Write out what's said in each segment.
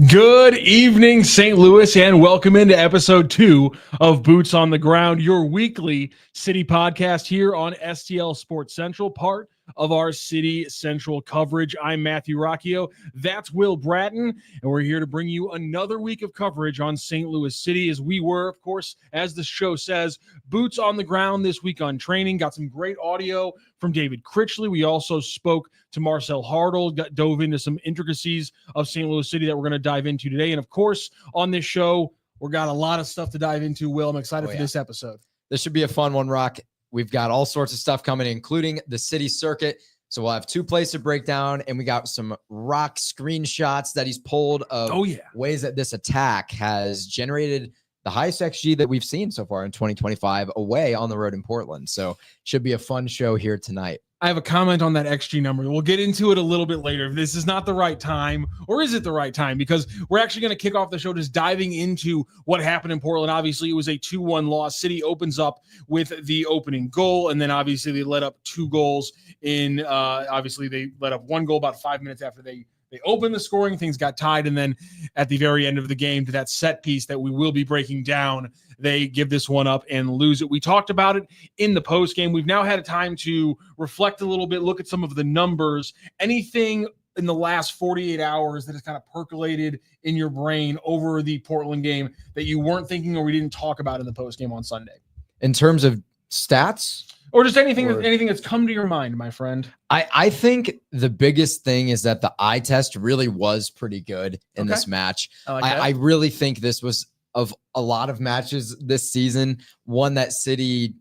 Good evening, St. Louis, and welcome into episode 2 of Boots on the Ground, your weekly city podcast here on STL Sports Central, part of our City Central coverage. I'm Matthew Rocchio. That's Will Bratton, and we're here to bring you another week of coverage on St. Louis City, as we were, of course, as the show says, boots on the ground this week on training. Got some great audio from David Critchley. We also spoke to Marcel Hartle, dove into some intricacies of St. Louis City that we're going to dive into today. And of course, on this show, we've got a lot of stuff to dive into. Will, I'm excited for this episode. This should be a fun one, Rock. We've got all sorts of stuff coming, including the city circuit. So we'll have two plays to break down, and we got some Rock screenshots that he's pulled of ways that this attack has generated the highest XG that we've seen so far in 2025 away on the road in Portland. So should be a fun show here tonight. I have a comment on that XG number. We'll get into it a little bit later. If this is not the right time, or is it the right time? Because we're actually going to kick off the show just diving into what happened in Portland. Obviously, it was a 2-1 loss. City opens up with the opening goal, and then obviously they let up 2 goals in, obviously they let up 1 goal about 5 minutes after they opened the scoring. Things got tied, and then at the very end of the game, to that set piece that we will be breaking down, they give this one up and lose it. We talked about it in the post game. We've now had a time to reflect a little bit, look at some of the numbers. Anything in the last 48 hours that has kind of percolated in your brain over the Portland game that you weren't thinking or we didn't talk about in the post game on Sunday? In terms of stats? Or just anything that's come to your mind, my friend. I think the biggest thing is that the eye test really was pretty good in this match. I really think this was, of a lot of matches this season, one that City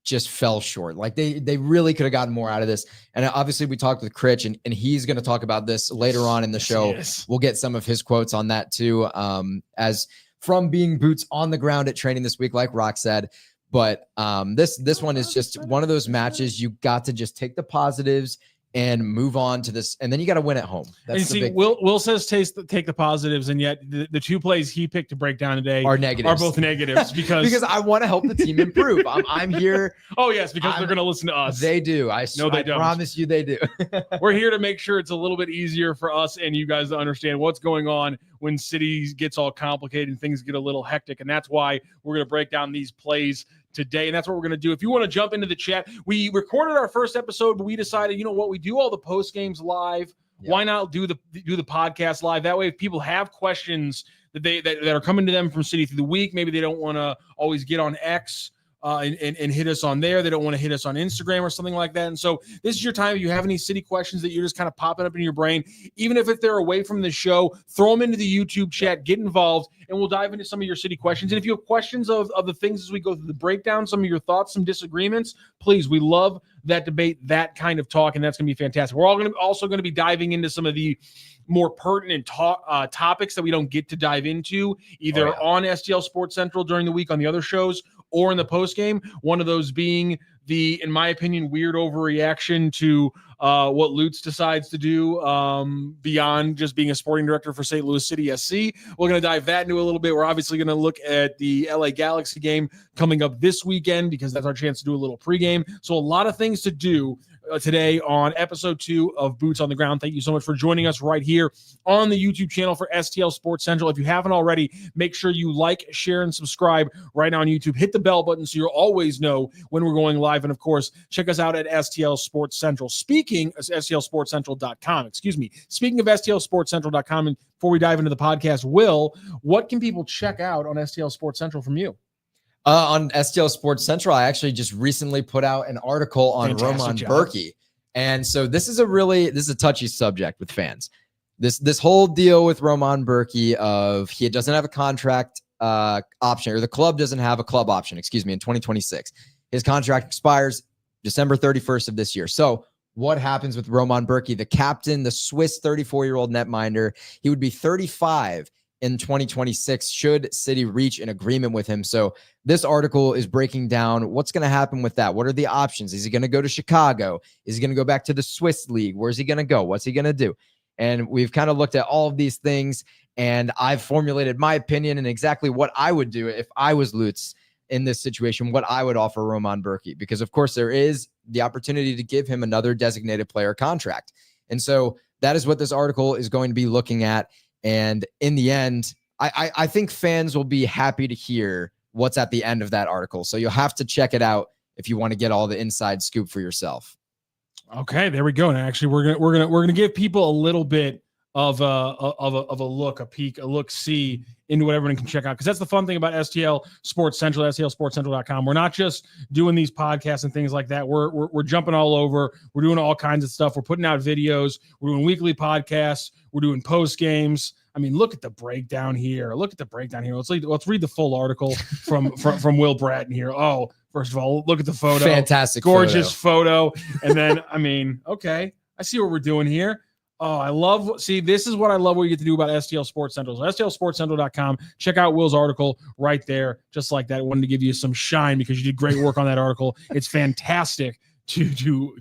just fell short. Like they really could have gotten more out of this. And obviously we talked with Critch, and he's going to talk about this later on in the show. Yes. We'll get some of his quotes on that too, as from being boots on the ground at training this week, like Rock said. But this one is just one of those matches you got to just take the positives and move on to this, and then you got to win at home. That's and see, Will says take the positives, and yet the 2 plays he picked to break down today are negatives. Are both negatives because I want to help the team improve. I'm here. Oh yes, because they're going to listen to us. They do. I promise you, they do. We're here to make sure it's a little bit easier for us and you guys to understand what's going on when City gets all complicated and things get a little hectic, and that's why we're going to break down these plays today, and that's what we're going to do. If you want to jump into the chat, we recorded our first episode, but we decided, you know what, we do all the post games live. Yeah. Why not do the podcast live? That way, if people have questions that are coming to them from City through the week, maybe they don't want to always get on X and hit us on there. They don't want to hit us on Instagram or something like that. And so this is your time. If you have any City questions that you're just kind of popping up in your brain, even if they're away from the show, throw them into the YouTube chat, get involved, and we'll dive into some of your City questions. And if you have questions of the things as we go through the breakdown, some of your thoughts, some disagreements, please, we love that debate, that kind of talk, and that's going to be fantastic. We're also going to be diving into some of the more pertinent topics that we don't get to dive into either on STL Sports Central during the week on the other shows or in the post game. One of those being the, in my opinion, weird overreaction to what Lutz decides to do beyond just being a sporting director for St. Louis City SC. We're going to dive that into a little bit. We're obviously going to look at the LA Galaxy game coming up this weekend because that's our chance to do a little pregame. So a lot of things to do today on episode 2 of Boots on the Ground. Thank you so much for joining us right here on the YouTube channel for STL Sports Central. If you haven't already, make sure you like, share, and subscribe right now on YouTube. Hit the bell button so you'll always know when we're going live. And of course, check us out at STL Sports Central. Speaking of STLSportsCentral.com, Speaking of STLSportsCentral.com, and before we dive into the podcast, Will, what can people check out on STL Sports Central from you? On STL Sports Central, I actually just recently put out an article on Roman Bürki. And so this is a touchy subject with fans. This whole deal with Roman Bürki of he doesn't have a contract option, or the club doesn't have a club option, in 2026. His contract expires December 31st of this year. So what happens with Roman Bürki, the captain, the Swiss 34-year-old netminder? He would be 35 in 2026 should City reach an agreement with him. So this article is breaking down what's going to happen with that. What are the options? Is he going to go to Chicago? Is he going to go back to the Swiss league? Where's he going to go? What's he going to do? And we've kind of looked at all of these things, and I've formulated my opinion and exactly what I would do if I was Lutz in this situation, what I would offer Roman Bürki, because of course there is the opportunity to give him another designated player contract. And so that is what this article is going to be looking at. And in the end, I think fans will be happy to hear what's at the end of that article. So you'll have to check it out if you want to get all the inside scoop for yourself. Okay, there we go. And actually, we're gonna give people a little bit of a look, a peek, a look-see into what everyone can check out. Because that's the fun thing about STL Sports Central, STLSportsCentral.com. We're not just doing these podcasts and things like that. We're jumping all over. We're doing all kinds of stuff. We're putting out videos. We're doing weekly podcasts. We're doing post games. I mean, look at the breakdown here. Let's read the full article from Will Bratton here. Oh, first of all, look at the photo. Fantastic, gorgeous photo. And then, I mean, okay, I see what we're doing here. Oh, this is what I love what you get to do about STL Sports Central. So STLSportsCentral.com. Check out Will's article right there, just like that. I wanted to give you some shine because you did great work on that article. It's fantastic to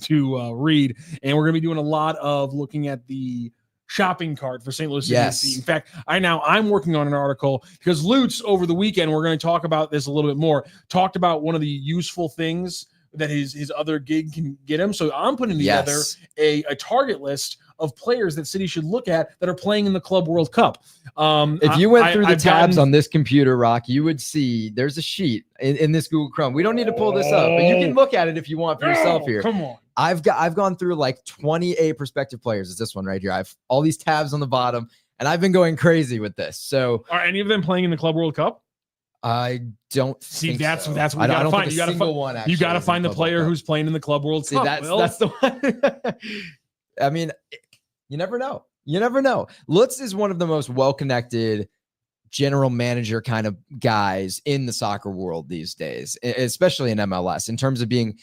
read. And we're going to be doing a lot of looking at the shopping cart for St. Louis City. Yes. In fact, I'm working on an article because Lutz over the weekend, we're going to talk about this a little bit more, talked about one of the useful things that his other gig can get him. So I'm putting together a target list of players that City should look at that are playing in the Club World Cup. If you went through the tabs on this computer, Rock, you would see there's a sheet in this Google Chrome. We don't need to pull this up, but you can look at it if you want for yourself here. Come on. I've gone through like 28 prospective players. It's this one right here. I have all these tabs on the bottom, and I've been going crazy with this. So are any of them playing in the Club World Cup? I don't think that's so. what you gotta find. You gotta find the player who's playing in the Club World Cup. That's the one. I mean, you never know. You never know. Lutz is one of the most well-connected general manager kind of guys in the soccer world these days, especially in MLS, in terms of being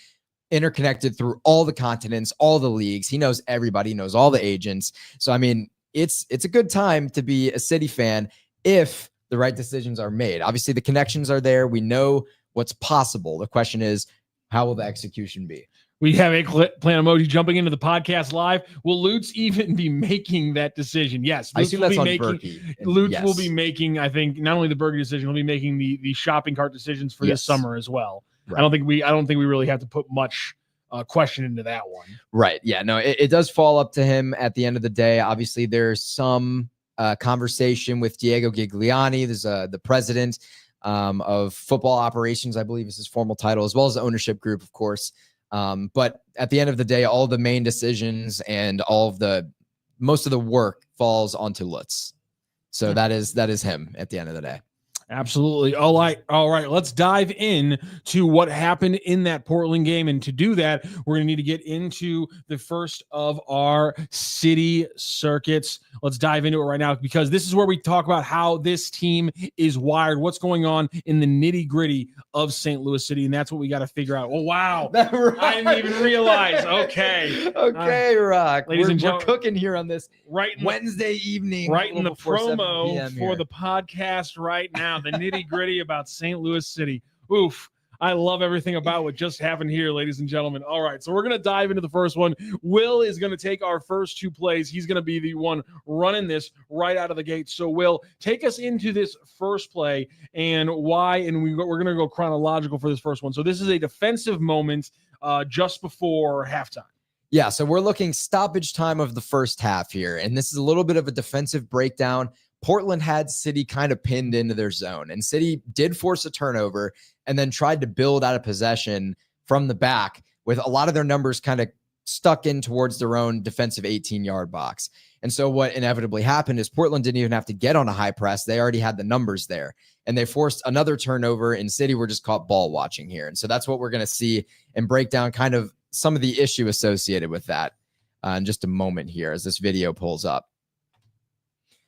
interconnected through all the continents, all the leagues. He knows everybody, he knows all the agents. So, I mean, it's a good time to be a City fan if the right decisions are made. Obviously, the connections are there. We know what's possible. The question is, how will the execution be? We have a plan emoji jumping into the podcast live. Will Lutz even be making that decision? Yes. I assume that's on Berkey. Lutz will be making, I think, not only the Berkey decision, he'll be making the shopping cart decisions for this summer as well. Right. I don't think we really have to put much question into that one. Right. Yeah. No, it does fall up to him at the end of the day. Obviously, there's some conversation with Diego Gigliani. There's the president of football operations, I believe is his formal title, as well as the ownership group, of course. But at the end of the day, all the main decisions and most of the work falls onto Lutz. So that is him at the end of the day. Absolutely. All right. Let's dive in to what happened in that Portland game. And to do that, we're going to need to get into the first of our City circuits. Let's dive into it right now, because this is where we talk about how this team is wired, what's going on in the nitty gritty of St. Louis City. And that's what we got to figure out. Oh, wow. Right. I didn't even realize. Okay. Okay, Rock. Ladies and gentlemen, we're cooking here on this Wednesday evening. Right in the promo for the podcast right now. The nitty gritty about St. Louis City. Oof. I love everything about what just happened here, ladies and gentlemen. All right, so we're going to dive into the first one. Will is going to take our first two plays. He's going to be the one running this right out of the gate. So, Will, take us into this first play and why, and we're going to go chronological for this first one. So this is a defensive moment just before halftime. Yeah, so we're looking stoppage time of the first half here, and this is a little bit of a defensive breakdown. Portland had City kind of pinned into their zone, and City did force a turnover and then tried to build out of possession from the back with a lot of their numbers kind of stuck in towards their own defensive 18-yard box. And so what inevitably happened is Portland didn't even have to get on a high press. They already had the numbers there, and they forced another turnover, and City were just caught ball watching here. And so that's what we're going to see and break down kind of some of the issue associated with that in just a moment here as this video pulls up.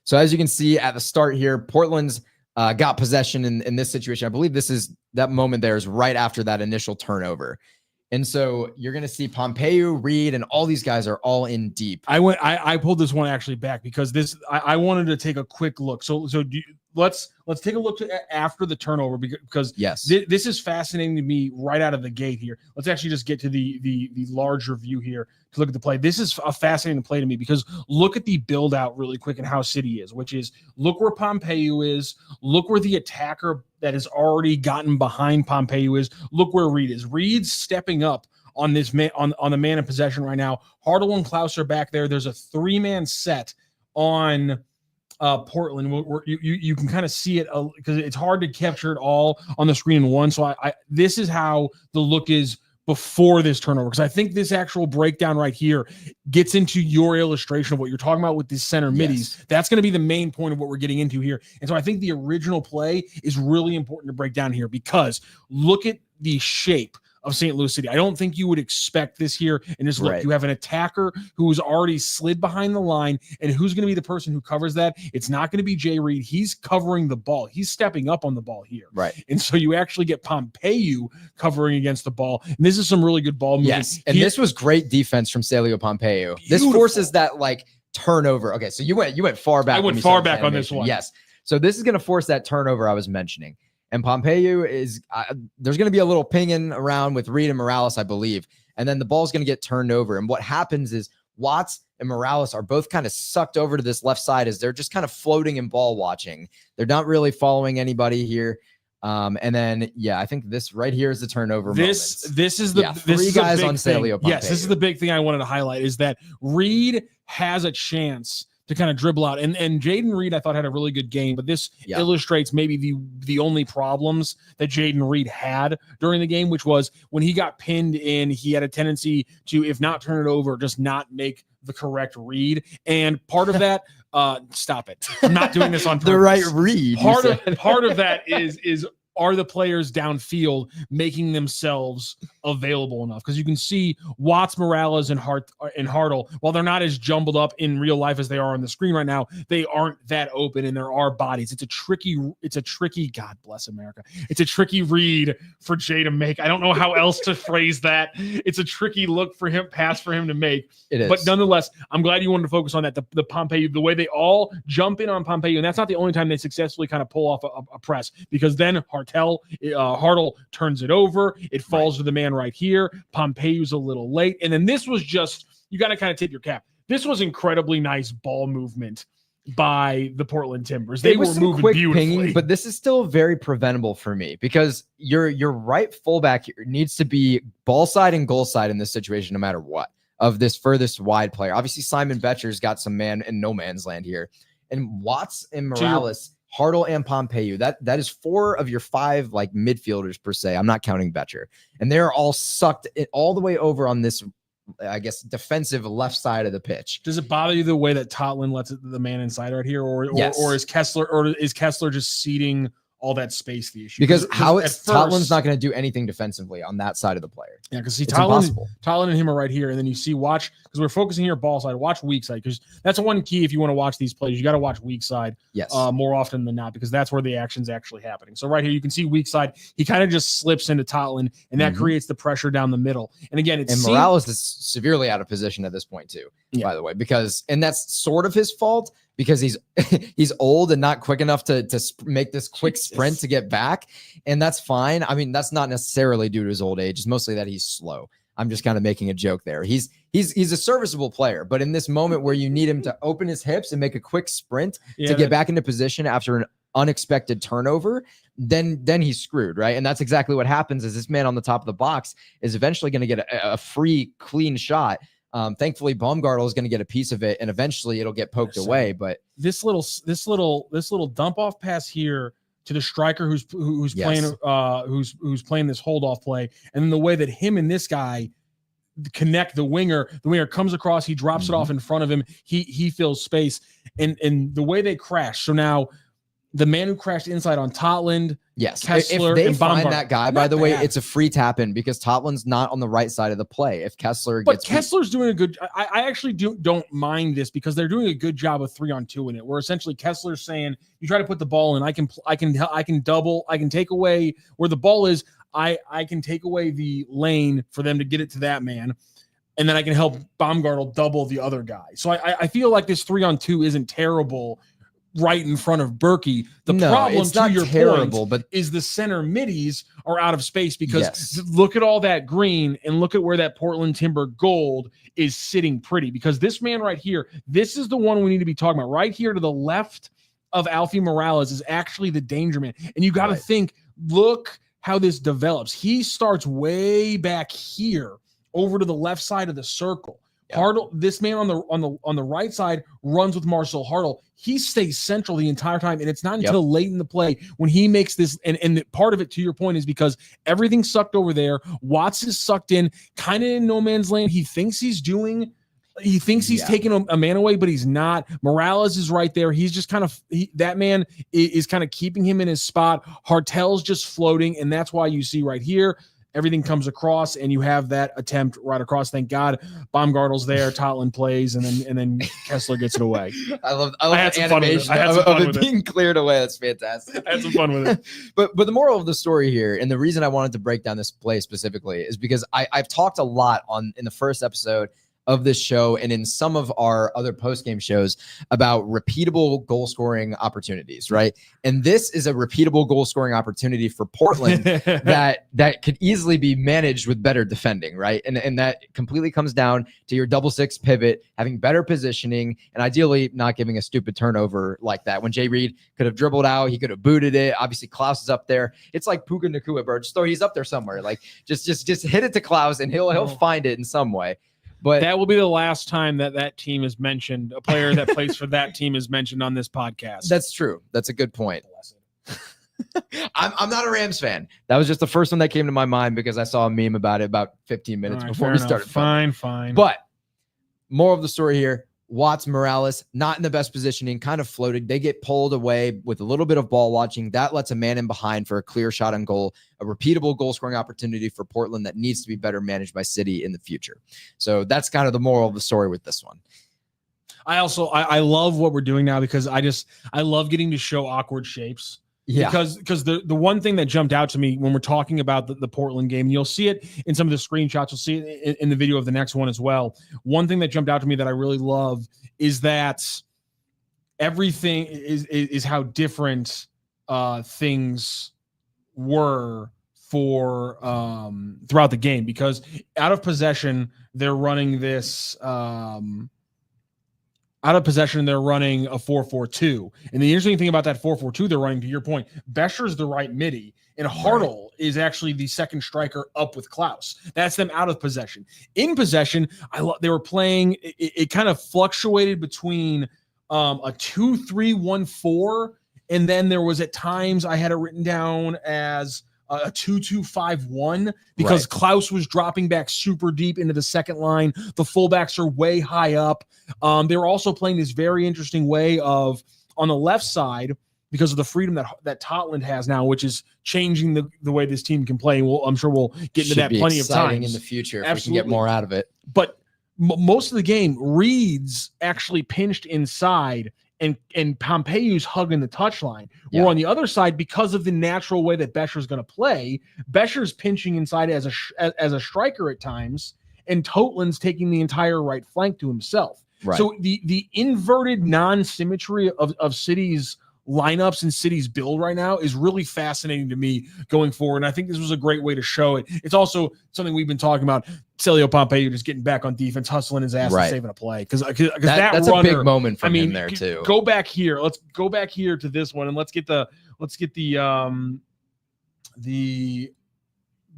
So as you can see at the start here, Portland's got possession in this situation. I believe that moment there is right after that initial turnover. And so you're going to see Pompeu, Reed, and all these guys are all in deep. I pulled this one actually back because I wanted to take a quick look. Let's take a look after the turnover, because this is fascinating to me right out of the gate here. Let's actually just get to the larger view here to look at the play. This is a fascinating play to me because look at the build out really quick and how City is, which is look where Pompeu is, look where the attacker that has already gotten behind Pompeu is, look where Reed is. Reed's stepping up on this man on the man in possession right now. Hartle and Klaus are back there. There's a 3-man set on Portland. You can kind of see it because it's hard to capture it all on the screen in one. So this is how the look is before this turnover, because I think this actual breakdown right here gets into your illustration of what you're talking about with these center middies. That's going to be the main point of what we're getting into here. And so I think the original play is really important to break down here, because look at the shape of St. Louis City. I don't think you would expect this here. And just look, you have an attacker who's already slid behind the line, and who's going to be the person who covers that? It's not going to be Jay Reed. He's covering the ball. He's stepping up on the ball here. Right. And so you actually get Pompeu covering against the ball. And this is some really good ball movement. Yes. And this was great defense from Celio Pompeu. This forces that like turnover. Okay. So you went far back. I went far back on this one. Yes. So this is going to force that turnover I was mentioning. And Pompeu is there's going to be a little pinging around with Reed and Morales, I believe. And then the ball's going to get turned over. And what happens is Watts and Morales are both kind of sucked over to this left side as they're just kind of floating and ball watching. They're not really following anybody here. And then, I think this right here is the turnover. This is the three guys on Celio Pompeu. Yes, this is the big thing I wanted to highlight, is that Reed has a chance to kind of dribble out. And Jaden Reed, I thought, had a really good game, but this illustrates maybe the only problems that Jaden Reed had during the game, which was when he got pinned in, he had a tendency to, if not turn it over, just not make the correct read. And part of that, stop it. I'm not doing this on purpose. The right read. Part of that is are the players downfield making themselves available enough? Because you can see Watts, Morales, and Hartle, while they're not as jumbled up in real life as they are on the screen right now, they aren't that open, and there are bodies. It's a tricky, God bless America. It's a tricky read for Jay to make. I don't know how else to phrase that. It's a tricky pass for him to make. It is. But nonetheless, I'm glad you wanted to focus on that. The Pompeu, the way they all jump in on Pompeu, and that's not the only time they successfully kind of pull off a press, because then Hartle turns it over. It falls to the man right here. Pompeu's a little late. And then this was just, you got to kind of tip your cap. This was incredibly nice ball movement by the Portland Timbers. They were moving beautifully. Pinging, but this is still very preventable for me, because your right fullback here needs to be ball side and goal side in this situation, no matter what, of this furthest wide player. Obviously, Simon Betcher's got some man in no man's land here. And Watts and Morales, Hartle and Pompeu, that is 4 of your 5 like midfielders per se. I'm not counting Betcher. And they're all sucked all the way over on this, I guess, defensive left side of the pitch. Does it bother you the way that Totland lets the man inside right here, or is Kessler just ceding all that space the issue? Because Totland's not going to do anything defensively on that side of the player. Yeah, because see, Totland and him are right here, and then you see because we're focusing here ball side, watch weak side, because that's one key if you want to watch these plays. You got to watch weak side more often than not, because that's where the action's actually happening. So right here, you can see weak side. He kind of just slips into Totland, and that creates the pressure down the middle. And again, Morales is severely out of position at this point too, by the way, and that's sort of his fault, because he's old and not quick enough to make this quick sprint to get back. And that's fine. I mean, that's not necessarily due to his old age. It's mostly that he's slow. I'm just kind of making a joke there. He's a serviceable player, but in this moment where you need him to open his hips and make a quick sprint to get back into position after an unexpected turnover, then he's screwed, right? And that's exactly what happens, is this man on the top of the box is eventually going to get a free, clean shot. Thankfully, Baumgartel is going to get a piece of it, and eventually it'll get poked away. But this little dump off pass here to the striker who's playing this hold off play, and then the way that him and this guy connect, the winger comes across, he drops it off in front of him, he fills space, and the way they crash. So now the man who crashed inside on Totland, Kessler, if they and find Baumgartel, that guy, by the way, it's a free tap in, because Totland's not on the right side of the play. If Kessler's doing a good, I actually don't mind this, because they're doing a good job of 3-on-2 in it, where essentially Kessler's saying, you try to put the ball in, I can double, I can take away where the ball is, I can take away the lane for them to get it to that man, and then I can help Baumgartel double the other guy. So I feel like this 3-on-2 isn't terrible right in front of Berkey. The problem, to your point, but is the center middies are out of space, because look at all that green and look at where that Portland Timber gold is sitting pretty, because this man right here, this is the one we need to be talking about. Right here to the left of Alfie Morales is actually the danger man. And you got to think, look how this develops. He starts way back here over to the left side of the circle. Yeah. Hartle, this man on the right side runs with Marcel Hartle. He stays central the entire time, and it's not until late in the play when he makes this. And part of it, to your point, is because everything's sucked over there. Watts is sucked in, kind of in no man's land. He thinks he's taking a man away, but he's not. Morales is right there. He's just kind of that man is kind of keeping him in his spot. Hartel's just floating, and that's why you see right here. Everything comes across, and you have that attempt right across. Thank God, Baumgartel's there. Totland plays, and then Kessler gets it away. I love the animation of it being cleared away. That's fantastic. I had some fun with it. But the moral of the story here, and the reason I wanted to break down this play specifically, is because I've talked a lot in the first episode of this show and in some of our other post-game shows about repeatable goal scoring opportunities, right? And this is a repeatable goal scoring opportunity for Portland that could easily be managed with better defending, right? And that completely comes down to your 6-6 pivot, having better positioning, and ideally not giving a stupid turnover like that. When Jay Reed could have dribbled out, he could have booted it. Obviously, Klaus is up there. It's like Puka Nacua, bro. Just throw, he's up there somewhere. Like just hit it to Klaus, and he'll find it in some way. But that will be the last time that team is mentioned. A player that plays for that team is mentioned on this podcast. That's true. That's a good point. I'm not a Rams fan. That was just the first one that came to my mind because I saw a meme about it about 15 minutes before we started. Fine. But more of the story here. Watts, Morales, not in the best positioning, kind of floated. They get pulled away with a little bit of ball watching. That lets a man in behind for a clear shot on goal, a repeatable goal scoring opportunity for Portland that needs to be better managed by City in the future. So that's kind of the moral of the story with this one. I love what we're doing now because I love getting to show awkward shapes. Yeah, because the one thing that jumped out to me when we're talking about the Portland game, and you'll see it in some of the screenshots, you'll see it in the video of the next one as well. One thing that jumped out to me that I really love is that everything is how different things were for throughout the game, because out of possession they're running this. Out of possession, they're running a 4-4-2. And the interesting thing about that 4-4-2 they're running, to your point, Bescher's the right midi, and Hartle is actually the second striker up with Klaus. That's them out of possession. In possession, they were playing, it kind of fluctuated between a 2-3-1-4, and then there was at times I had it written down as a 2-2-5-1 because Klaus was dropping back super deep into the second line. The fullbacks are way high up. They were also playing this very interesting way of on the left side because of the freedom that Totland has now, which is changing the way this team can play. I'm sure we'll get into that plenty of times in the future if we can get more out of it. But most of the game, Reed's actually pinched inside and Pompeyu's hugging the touchline. Or on the other side, because of the natural way that Bescher's going to play, Bescher's pinching inside as a striker at times, and Totland's taking the entire right flank to himself. Right. So the inverted non-symmetry of City's lineups and City's build right now is really fascinating to me going forward. And I think this was a great way to show it. It's also something we've been talking about. Celio Pompeu just getting back on defense, hustling his ass and saving a play. Because that's runner, a big moment for him there too. Go back here. Let's go back here to this one and let's get the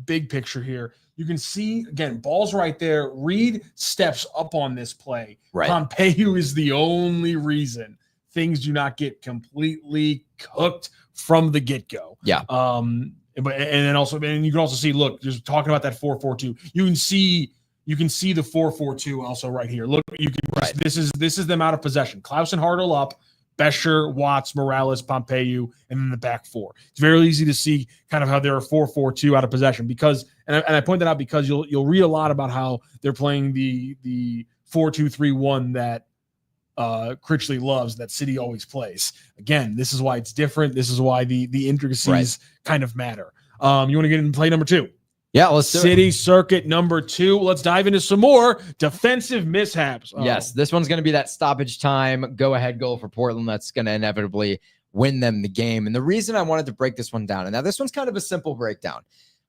big picture here. You can see again, ball's right there. Reed steps up on this play. Right. Pompeu is the only reason things do not get completely cooked from the get-go. Yeah. And then also, and you can also see, look, just talking about that 4-4-2. You can see the 4-4-2 also right here. Look, you can this is them out of possession. Klaus and Hartle up, Bescher, Watts, Morales, Pompeu, and then the back four. It's very easy to see kind of how they're a 4-4-2 out of possession because, and I point that out because you'll read a lot about how they're playing the 4-2-3-1 that Critchley loves, that City always plays. Again, this is why it's different. This is why the intricacies kind of matter. You want to get into play number 2? Yeah, let's do City Circuit number 2. Let's dive into some more defensive mishaps. Yes, this one's going to be that stoppage time go-ahead goal for Portland that's going to inevitably win them the game. And the reason I wanted to break this one down, and now this one's kind of a simple breakdown.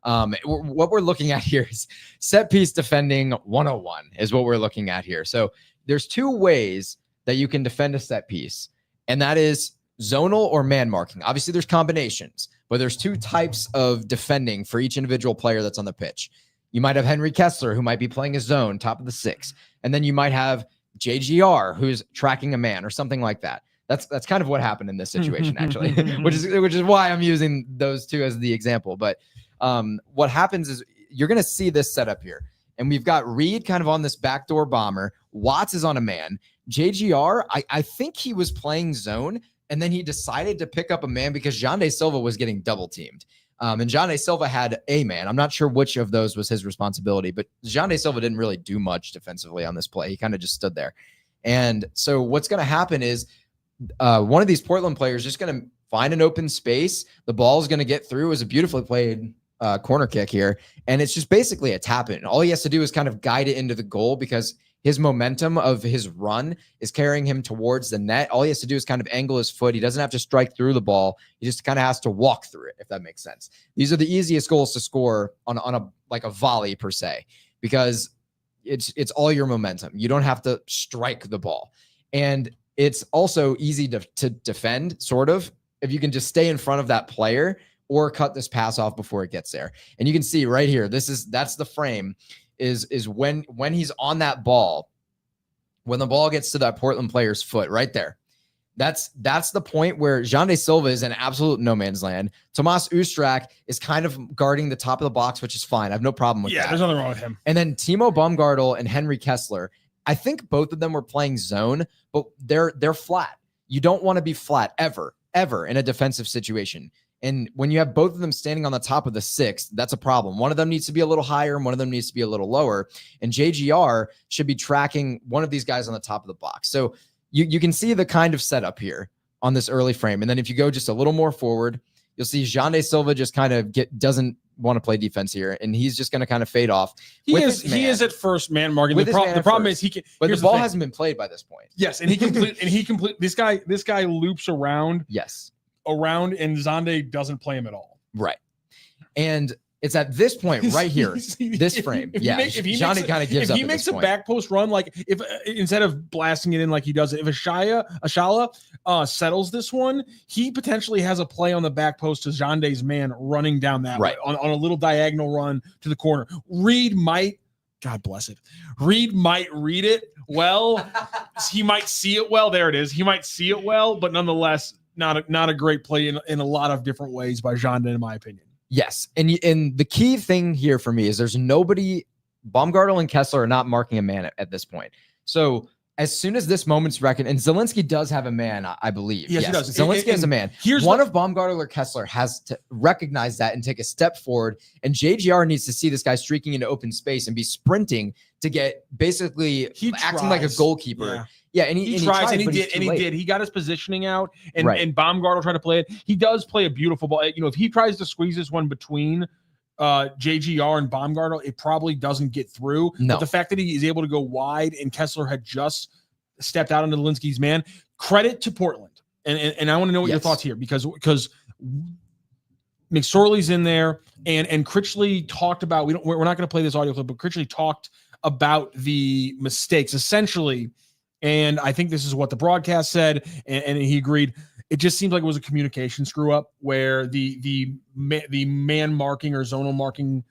What we're looking at here is set piece defending 101 is what we're looking at here. So there's 2 ways that you can defend a set piece, and that is zonal or man marking. Obviously, there's combinations, but there's 2 types of defending for each individual player that's on the pitch. You might have Henry Kessler, who might be playing a zone, top of the 6, And then you might have JGR who's tracking a man or something like that. That's kind of what happened in this situation, actually, which is why I'm using those two as the example. But what happens is you're going to see this setup here. And we've got Reed kind of on this backdoor bomber. Watts is on a man. JGR, I think he was playing zone, and then he decided to pick up a man because Jande Silva was getting double teamed. And Jande Silva had a man. I'm not sure which of those was his responsibility, but Jande Silva didn't really do much defensively on this play. He kind of just stood there. And so what's going to happen is one of these Portland players just going to find an open space. The ball is going to get through. It was a beautifully played corner kick here. And it's just basically a tap in. All he has to do is kind of guide it into the goal because his momentum of his run is carrying him towards the net. All he has to do is kind of angle his foot. He doesn't have to strike through the ball. He just kind of has to walk through it, if that makes sense. These are the easiest goals to score on a volley per se, because it's all your momentum. You don't have to strike the ball. And it's also easy to defend, sort of, if you can just stay in front of that player or cut this pass off before it gets there. And you can see right here, that's the frame, is when he's on that ball, when the ball gets to that Portland player's foot right there. That's the point where Jande Silva is in absolute no man's land. Tomas Ustrak is kind of guarding the top of the box, which is fine. I have no problem with that. Yeah, there's nothing wrong with him. And then Timo Baumgartel and Henry Kessler, I think both of them were playing zone, but they're flat. You don't want to be flat ever in a defensive situation. And when you have both of them standing on the top of the sixth, that's a problem. One of them needs to be a little higher and one of them needs to be a little lower. And JGR should be tracking one of these guys on the top of the box. So you can see the kind of setup here on this early frame. And then if you go just a little more forward, you'll see Jande Silva just kind of doesn't want to play defense here, and he's just going to kind of fade off. He is at first man marking. The problem is he can, but the ball hasn't been played by this point. Yes, and he complete this guy loops around. Yes. Around, and Zande doesn't play him at all. Right. And it's at this point right here, this frame. Johnny kind of gives up. If he makes a back post run, like if instead of blasting it in like he does it, if Ashala settles this one, he potentially has a play on the back post to Jande's man running down that way on a little diagonal run to the corner. Reed might, God bless it, Reed might read it well. He might see it well. There it is. He might see it well, but nonetheless, not a great play in a lot of different ways by Jande, in my opinion. Yes. And the key thing here for me is there's nobody, Baumgartel and Kessler are not marking a man at this point. So as soon as this moment's reckoned, and Zelensky does have a man, I believe. Yes, he does. Zelensky has a man. One of Baumgartel or Kessler has to recognize that and take a step forward. And JGR needs to see this guy streaking into open space and be sprinting to get basically acting like a goalkeeper. Yeah, and he tries, and he did. He got his positioning out, and Baumgartel tried to play it. He does play a beautiful ball. You know, if he tries to squeeze this one between JGR and Baumgartel, it probably doesn't get through. No. But the fact that he is able to go wide, and Kessler had just stepped out into Linsky's man, credit to Portland. And I want to know what your thoughts here, because McSorley's in there, and Critchley talked about, we're not going to play this audio clip, but Critchley talked about the mistakes essentially. And I think this is what the broadcast said, and he agreed. It just seems like it was a communication screw up where the man marking or zonal marking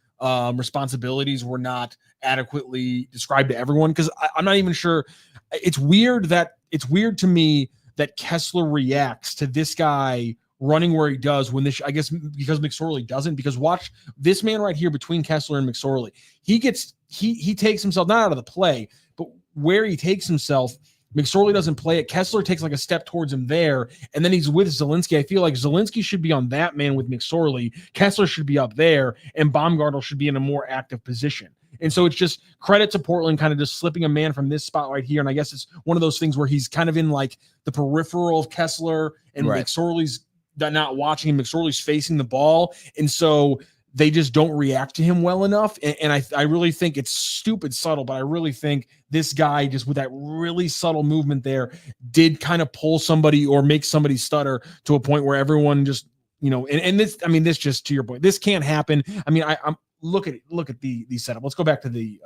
responsibilities were not adequately described to everyone. Because I'm not even sure. It's weird to me that Kessler reacts to this guy running where he does when this, I guess, because McSorley doesn't. Because watch this man right here between Kessler and McSorley. He takes himself not out of the play, but where he takes himself, McSorley doesn't play it. Kessler takes like a step towards him there, and then he's with Zelensky. I feel like Zelensky should be on that man with McSorley. Kessler should be up there, and Baumgartel should be in a more active position. And so it's just credit to Portland kind of just slipping a man from this spot right here. And I guess it's one of those things where he's kind of in like the peripheral of Kessler, and McSorley's not watching him. McSorley's facing the ball, and so they just don't react to him well enough. And I really think it's stupid subtle, but I really think this guy, just with that really subtle movement there, did kind of pull somebody or make somebody stutter to a point where everyone just, you know, and this, I mean, this just to your point, this can't happen. I mean, I'm look at the setup. Let's go back to the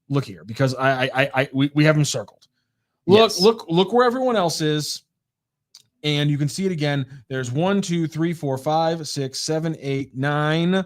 look here, because we have him circled. Look where everyone else is. And you can see it again. There's 1, 2, 3, 4, 5, 6, 7, 8, 9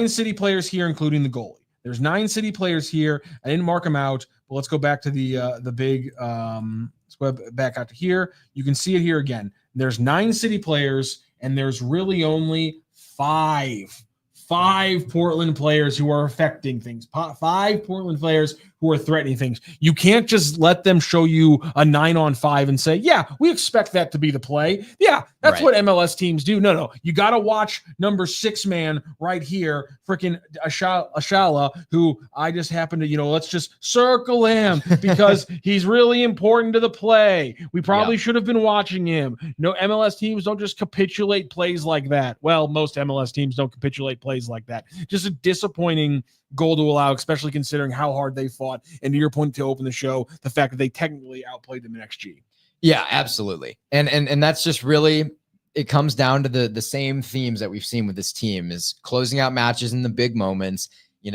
City players here, including the goalie. There's 9 City players here. I didn't mark them out, but let's go back to the big. Let's go back out to here. You can see it here again. There's 9 City players, and there's really only 5 Portland players who are affecting things. 5 Portland players who are threatening things. You can't just let them show you a 9-on-5 and say, yeah, we expect that to be the play. Yeah, that's what MLS teams do. No. You got to watch number 6 man right here, freaking Ashala, who I just happen to, let's just circle him because he's really important to the play. We probably should have been watching him. No, MLS teams don't just capitulate plays like that. Well, most MLS teams don't capitulate plays like that. Just a disappointing goal to allow, especially considering how hard they fought. And to your point to open the show, the fact that they technically outplayed them in XG. Yeah, absolutely. And that's just really, it comes down to the same themes that we've seen with this team is closing out matches in the big moments.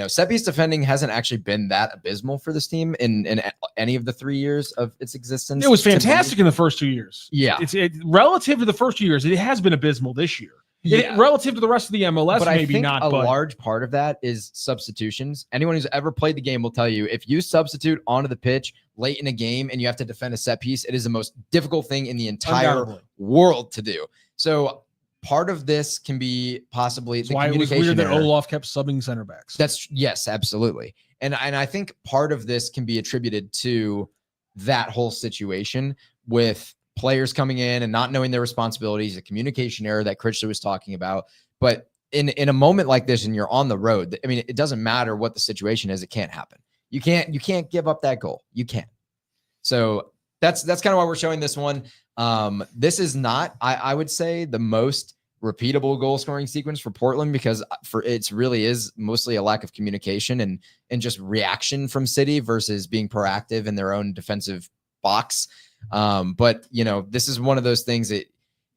Set piece defending hasn't actually been that abysmal for this team in any of the 3 years of its existence. It was fantastic in the first 2 years. Yeah. It's relative to the first 2 years, it has been abysmal this year. Relative to the rest of the MLS, but maybe I think not. A large part of that is substitutions. Anyone who's ever played the game will tell you if you substitute onto the pitch late in a game and you have to defend a set piece, it is the most difficult thing in the entire world to do. So part of this can be possibly the why communication. It was weird that error. Olaf kept subbing center backs. Yes, absolutely. And I think part of this can be attributed to that whole situation with players coming in and not knowing their responsibilities, a communication error that Critchley was talking about. But in a moment like this, and you're on the road, I mean, it doesn't matter what the situation is. It can't happen. You can't give up that goal. You can't. So that's kind of why we're showing this one. This is not, I would say, the most repeatable goal scoring sequence for Portland because it really is mostly a lack of communication and just reaction from City versus being proactive in their own defensive box. But this is one of those things that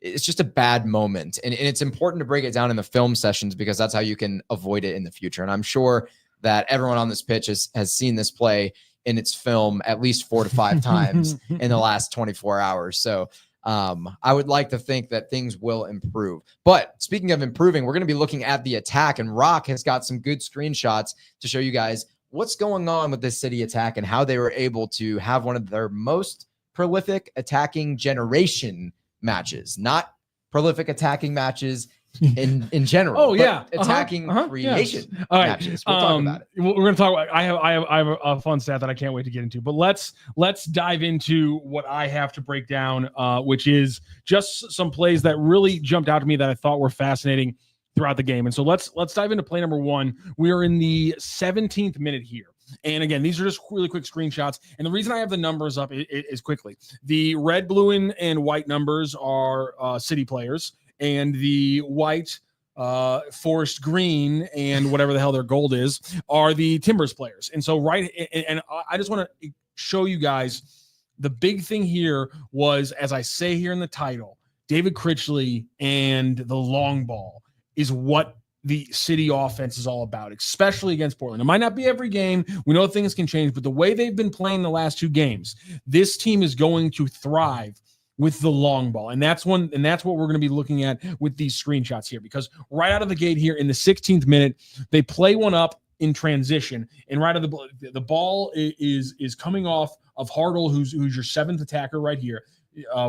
it's just a bad moment. And it's important to break it down in the film sessions because that's how you can avoid it in the future. And I'm sure that everyone on this pitch has seen this play in its film at least 4 to 5 times in the last 24 hours. So I would like to think that things will improve. But speaking of improving, we're going to be looking at the attack, and Rock has got some good screenshots to show you guys what's going on with this City attack and how they were able to have one of their most prolific attacking generation matches, not prolific attacking matches in general. Attacking creation matches. We'll talk about it. We're going to talk about. I have a fun stat that I can't wait to get into. But let's dive into what I have to break down, which is just some plays that really jumped out to me that I thought were fascinating throughout the game. And so let's dive into play number 1. We are in the 17th minute here. And again, these are just really quick screenshots. And the reason I have the numbers up is quickly. The red, blue, and white numbers are City players, and the white, forest green, and whatever the hell their gold is are the Timbers players. And so and I just want to show you guys the big thing here was, as I say here in the title, David Critchley and the long ball is what the City offense is all about, especially against Portland. It might not be every game. We know things can change, but the way they've been playing the last 2 games, this team is going to thrive with the long ball. And that's what we're going to be looking at with these screenshots here, because right out of the gate here in the 16th minute, they play one up in transition, and right out of the ball is coming off of Hartle, who's your 7th attacker right here,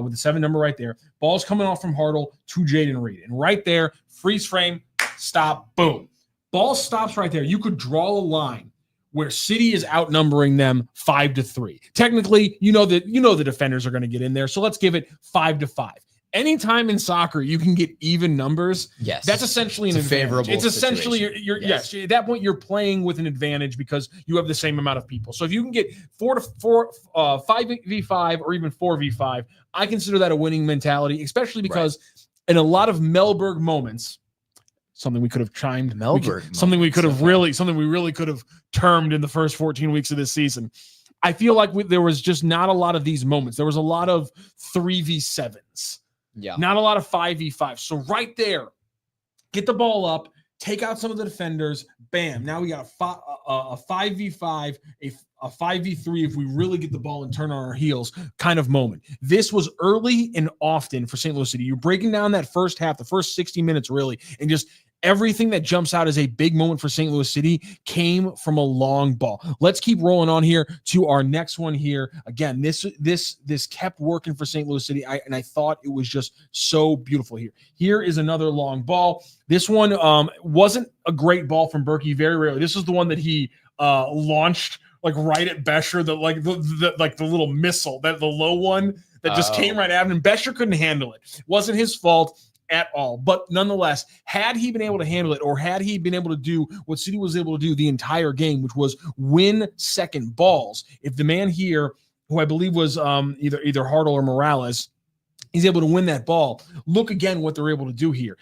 with the 7 number right there. Ball's coming off from Hartle to Jaden Reed. And right there, freeze frame, stop, boom. Ball stops right there. You could draw a line where City is outnumbering them 5-3. Technically, the defenders are going to get in there. So let's give it 5-5. Anytime in soccer you can get even numbers, yes, that's essentially a favorable. It's essentially yes. At that point you're playing with an advantage because you have the same amount of people. So if you can get 5v5 or even 4v5, I consider that a winning mentality, especially because in a lot of Mellberg moments, something we could have chimed something we really could have termed in the first 14 weeks of this season. I feel like there was just not a lot of these moments. There was a lot of 3v7s. Yeah. Not a lot of 5v5. So right there, get the ball up, take out some of the defenders. Bam. Now we got a 5v5, a 5v3 if we really get the ball and turn on our heels kind of moment. This was early and often for St. Louis City. You're breaking down that first half, the first 60 minutes really, and just everything that jumps out as a big moment for St. Louis City came from a long ball. Let's keep rolling on here to our next one here. Again, this kept working for St. Louis City, and I thought it was just so beautiful here. Here is another long ball. This one wasn't a great ball from Berkey, very rarely. This is the one that he launched like right at Bescher, the little missile, that the low one that just came right at him, and Bescher couldn't handle it. It wasn't his fault at all. But nonetheless, had he been able to handle it, or had he been able to do what City was able to do the entire game, which was win second balls, if the man here, who I believe was either Hartle or Morales, he's able to win that ball, look again what they're able to do here.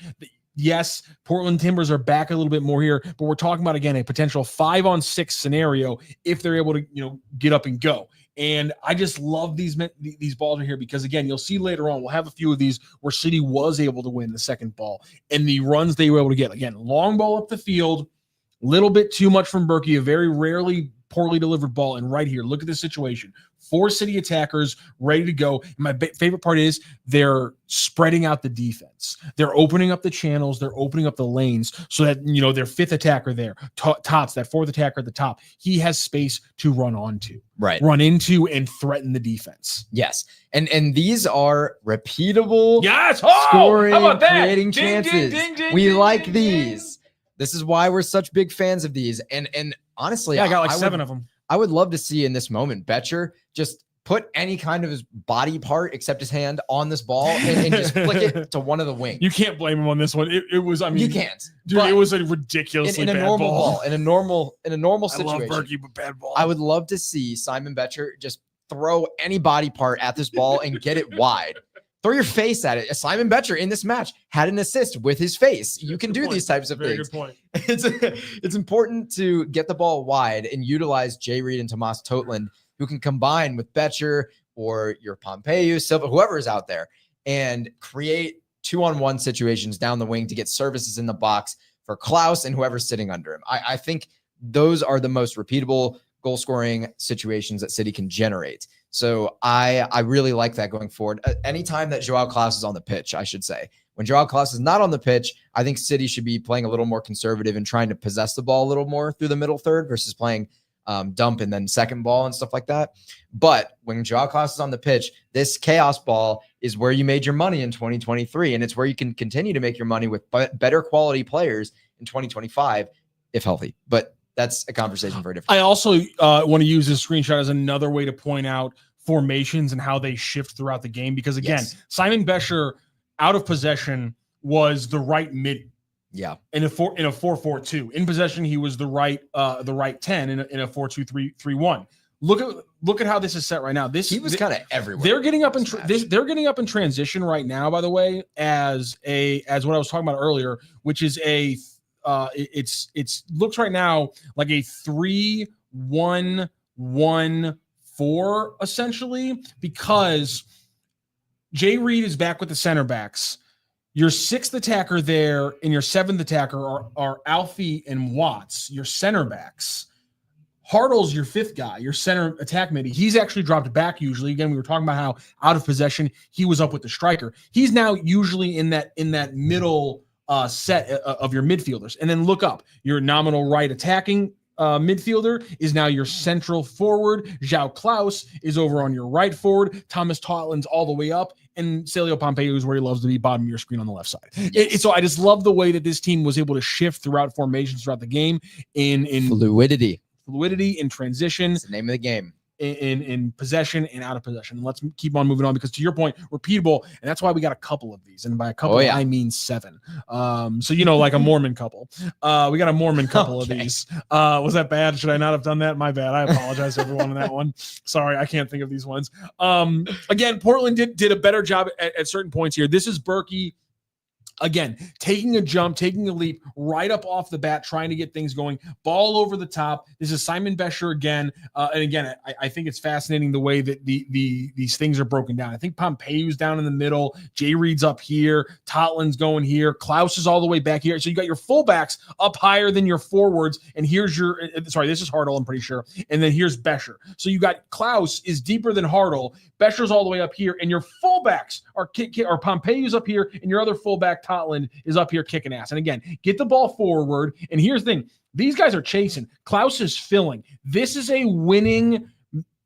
Yes, Portland Timbers are back a little bit more here, but we're talking about, again, a potential 5-on-6 scenario if they're able to, get up and go. And I just love these balls right here because, again, you'll see later on, we'll have a few of these where City was able to win the second ball and the runs they were able to get. Again, long ball up the field, little bit too much from Berkey, a very rarely poorly delivered ball. And right here, look at this situation. 4 City attackers ready to go. And my favorite part is they're spreading out the defense. They're opening up the channels. They're opening up the lanes so that, their 5th attacker there, Tots, that 4th attacker at the top, he has space to run onto, run into and threaten the defense. Yes. And these are repeatable scoring, how about that? Creating chances. We like these. This is why we're such big fans of these. And honestly, I got like 7 of them. I would love to see in this moment Betcher just put any kind of his body part except his hand on this ball and just flick it to one of the wings. You can't blame him on this one. It was, you can't. Dude, it was a ridiculously in a bad normal ball. In a normal situation. I love Berkey, but bad ball. I would love to see Simon Betcher just throw any body part at this ball and get it wide. Throw your face at it. Simon Betcher in this match had an assist with his face. You can do these types of things. Good point. It's important to get the ball wide and utilize Jay Reed and Tomas Totland, who can combine with Betcher or your Pompeu, Silva, whoever is out there, and create 2-on-1 situations down the wing to get services in the box for Klaus and whoever's sitting under him. I think those are the most repeatable goal scoring situations that City can generate. So I really like that going forward. Anytime that Joao Klaus is on the pitch, I should say. When Joao Klaus is not on the pitch, I think City should be playing a little more conservative and trying to possess the ball a little more through the middle third versus playing dump and then second ball and stuff like that. But when Joao Klaus is on the pitch, this chaos ball is where you made your money in 2023, and it's where you can continue to make your money with better quality players in 2025 if healthy. But that's a conversation for a different. I also want to use this screenshot as another way to point out formations and how they shift throughout the game. Because again, Simon Bescher out of possession was the right mid. Yeah. In a 4-4-2. In possession, he was the right 10 in a 4-2-3-1. Look at how this is set right now. He was kind of everywhere. They're getting up they're getting up in transition right now, by the way, as what I was talking about earlier, which is it's looks right now like a 3-1-1-4 essentially, because Jay Reed is back with the center backs. Your 6th attacker there and your 7th attacker are Alfie and Watts, your center backs. Hartle's your 5th guy, your center attack mid. He's actually dropped back usually. Again, we were talking about how out of possession he was up with the striker. He's now usually in that middle set of your midfielders. And then look up. Your nominal right attacking midfielder is now your central forward. Joao Klaus is over on your right forward. Thomas Totland's all the way up. And Celio Pompeu is where he loves to be, bottom of your screen on the left side. Yes. So I just love the way that this team was able to shift throughout formations throughout the game in fluidity in transition. It's the name of the game. In possession and out of possession. Let's keep on moving on, because to your point, repeatable, and that's why we got a couple of these. And by a couple, I mean 7. So like a Mormon couple. We got a Mormon couple of these. Was that bad? Should I not have done that? My bad. I apologize to everyone on that one. Sorry, I can't think of these ones. Again, Portland did a better job at certain points here. This is Berkey Again, taking a jump, taking a leap right up off the bat, trying to get things going. Ball over the top. This is Simon Bescher again. And again, I think it's fascinating the way that these things are broken down. I think Pompeyu's down in the middle. Jay Reed's up here. Totland's going here. Klaus is all the way back here. So you got your fullbacks up higher than your forwards. And here's your – sorry, this is Hartle, I'm pretty sure. And then here's Bescher. So you got Klaus is deeper than Hartle. Bescher's all the way up here. And your fullbacks are Pompeyu's up here. And your other fullback, Totland, is up here kicking ass. And again, get the ball forward. And here's the thing. These guys are chasing. Klaus is filling. This is a winning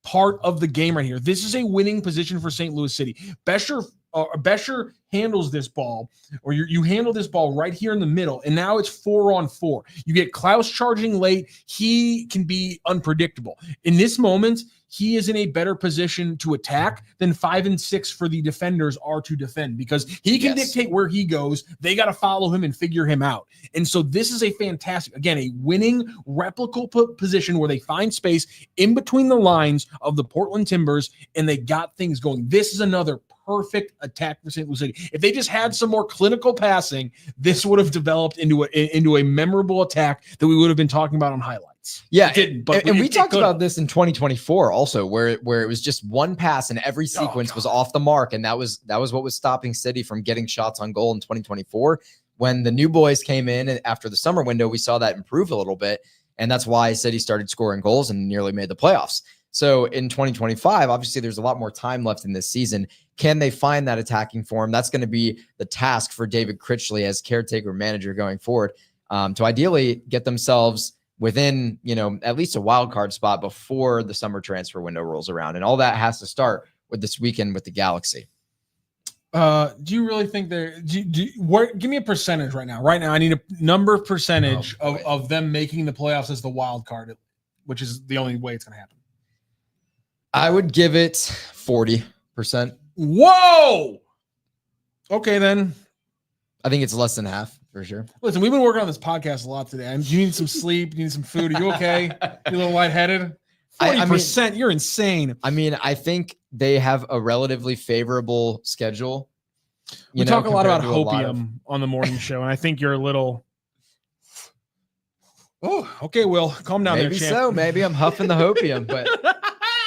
part of the game right here. This is a winning position for St. Louis City. Bescher handles this ball, or you handle this ball right here in the middle, and now it's 4-on-4. You get Klaus charging late. He can be unpredictable. In this moment, he is in a better position to attack than 5 and 6 for the defenders are to defend, because he can dictate where he goes. They got to follow him and figure him out. And so this is a fantastic, again, a winning replicable position where they find space in between the lines of the Portland Timbers, and they got things going. This is another perfect attack for St. Louis City. If they just had some more clinical passing, this would have developed into a memorable attack that we would have been talking about on highlights. Yeah, it didn't, but we talked about this in 2024 also, where it was just one pass and every sequence was off the mark, and that was what was stopping City from getting shots on goal in 2024. When the new boys came in and after the summer window, we saw that improve a little bit, and that's why City started scoring goals and nearly made the playoffs. So in 2025, obviously there's a lot more time left in this season. Can they find that attacking form? That's going to be the task for David Critchley as caretaker manager going forward, to ideally get themselves within, at least a wild card spot before the summer transfer window rolls around. And all that has to start with this weekend with the Galaxy. Do you really think give me a percentage right now? Right now, I need a number percentage of them making the playoffs as the wild card, which is the only way it's going to happen. I would give it 40%. Whoa! Okay, then. I think it's less than half for sure. Listen, we've been working on this podcast a lot today. You need some sleep. You need some food. Are you okay? You a little lightheaded? 40%. You're insane. I think they have a relatively favorable schedule. We talk a lot about hopium on the morning show, and I think you're a little... Oh, okay, Will. Calm down maybe there, champ. So. Maybe I'm huffing the hopium, but...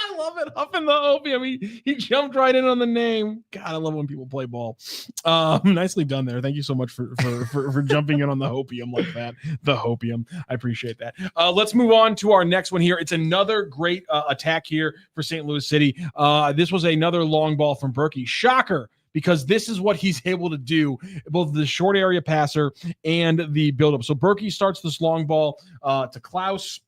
I love it. Huffing the opium. He jumped right in on the name. God, I love when people play ball. Nicely done there. Thank you so much for jumping in on the hopium like that. The hopium. I appreciate that. Let's move on to our next one here. It's another great attack here for St. Louis City. This was another long ball from Berkey. Shocker, because this is what he's able to do, both the short area passer and the buildup. So Berkey starts this long ball to Klaus.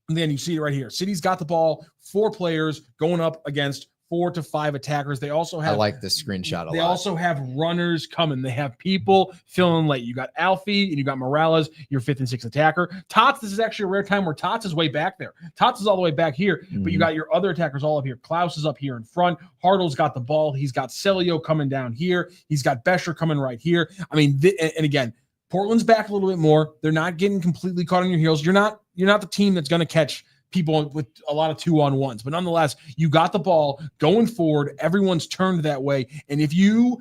And then you see it right here. City's got the ball, 4 players going up against 4 to 5 attackers. They also have... I like this screenshot a lot. They also have runners coming. They have people filling late. You got Alfie and you got Morales, your 5th and 6th attacker. Tots, this is actually a rare time where Tots is way back there. Tots is all the way back here, but you got your other attackers all up here. Klaus is up here in front. Hartle's got the ball. He's got Celio coming down here. He's got Bescher coming right here. I mean, and again, Portland's back a little bit more. They're not getting completely caught on your heels. You're not the team that's going to catch people with a lot of 2-on-1s, but nonetheless, you got the ball going forward. Everyone's turned that way. And if you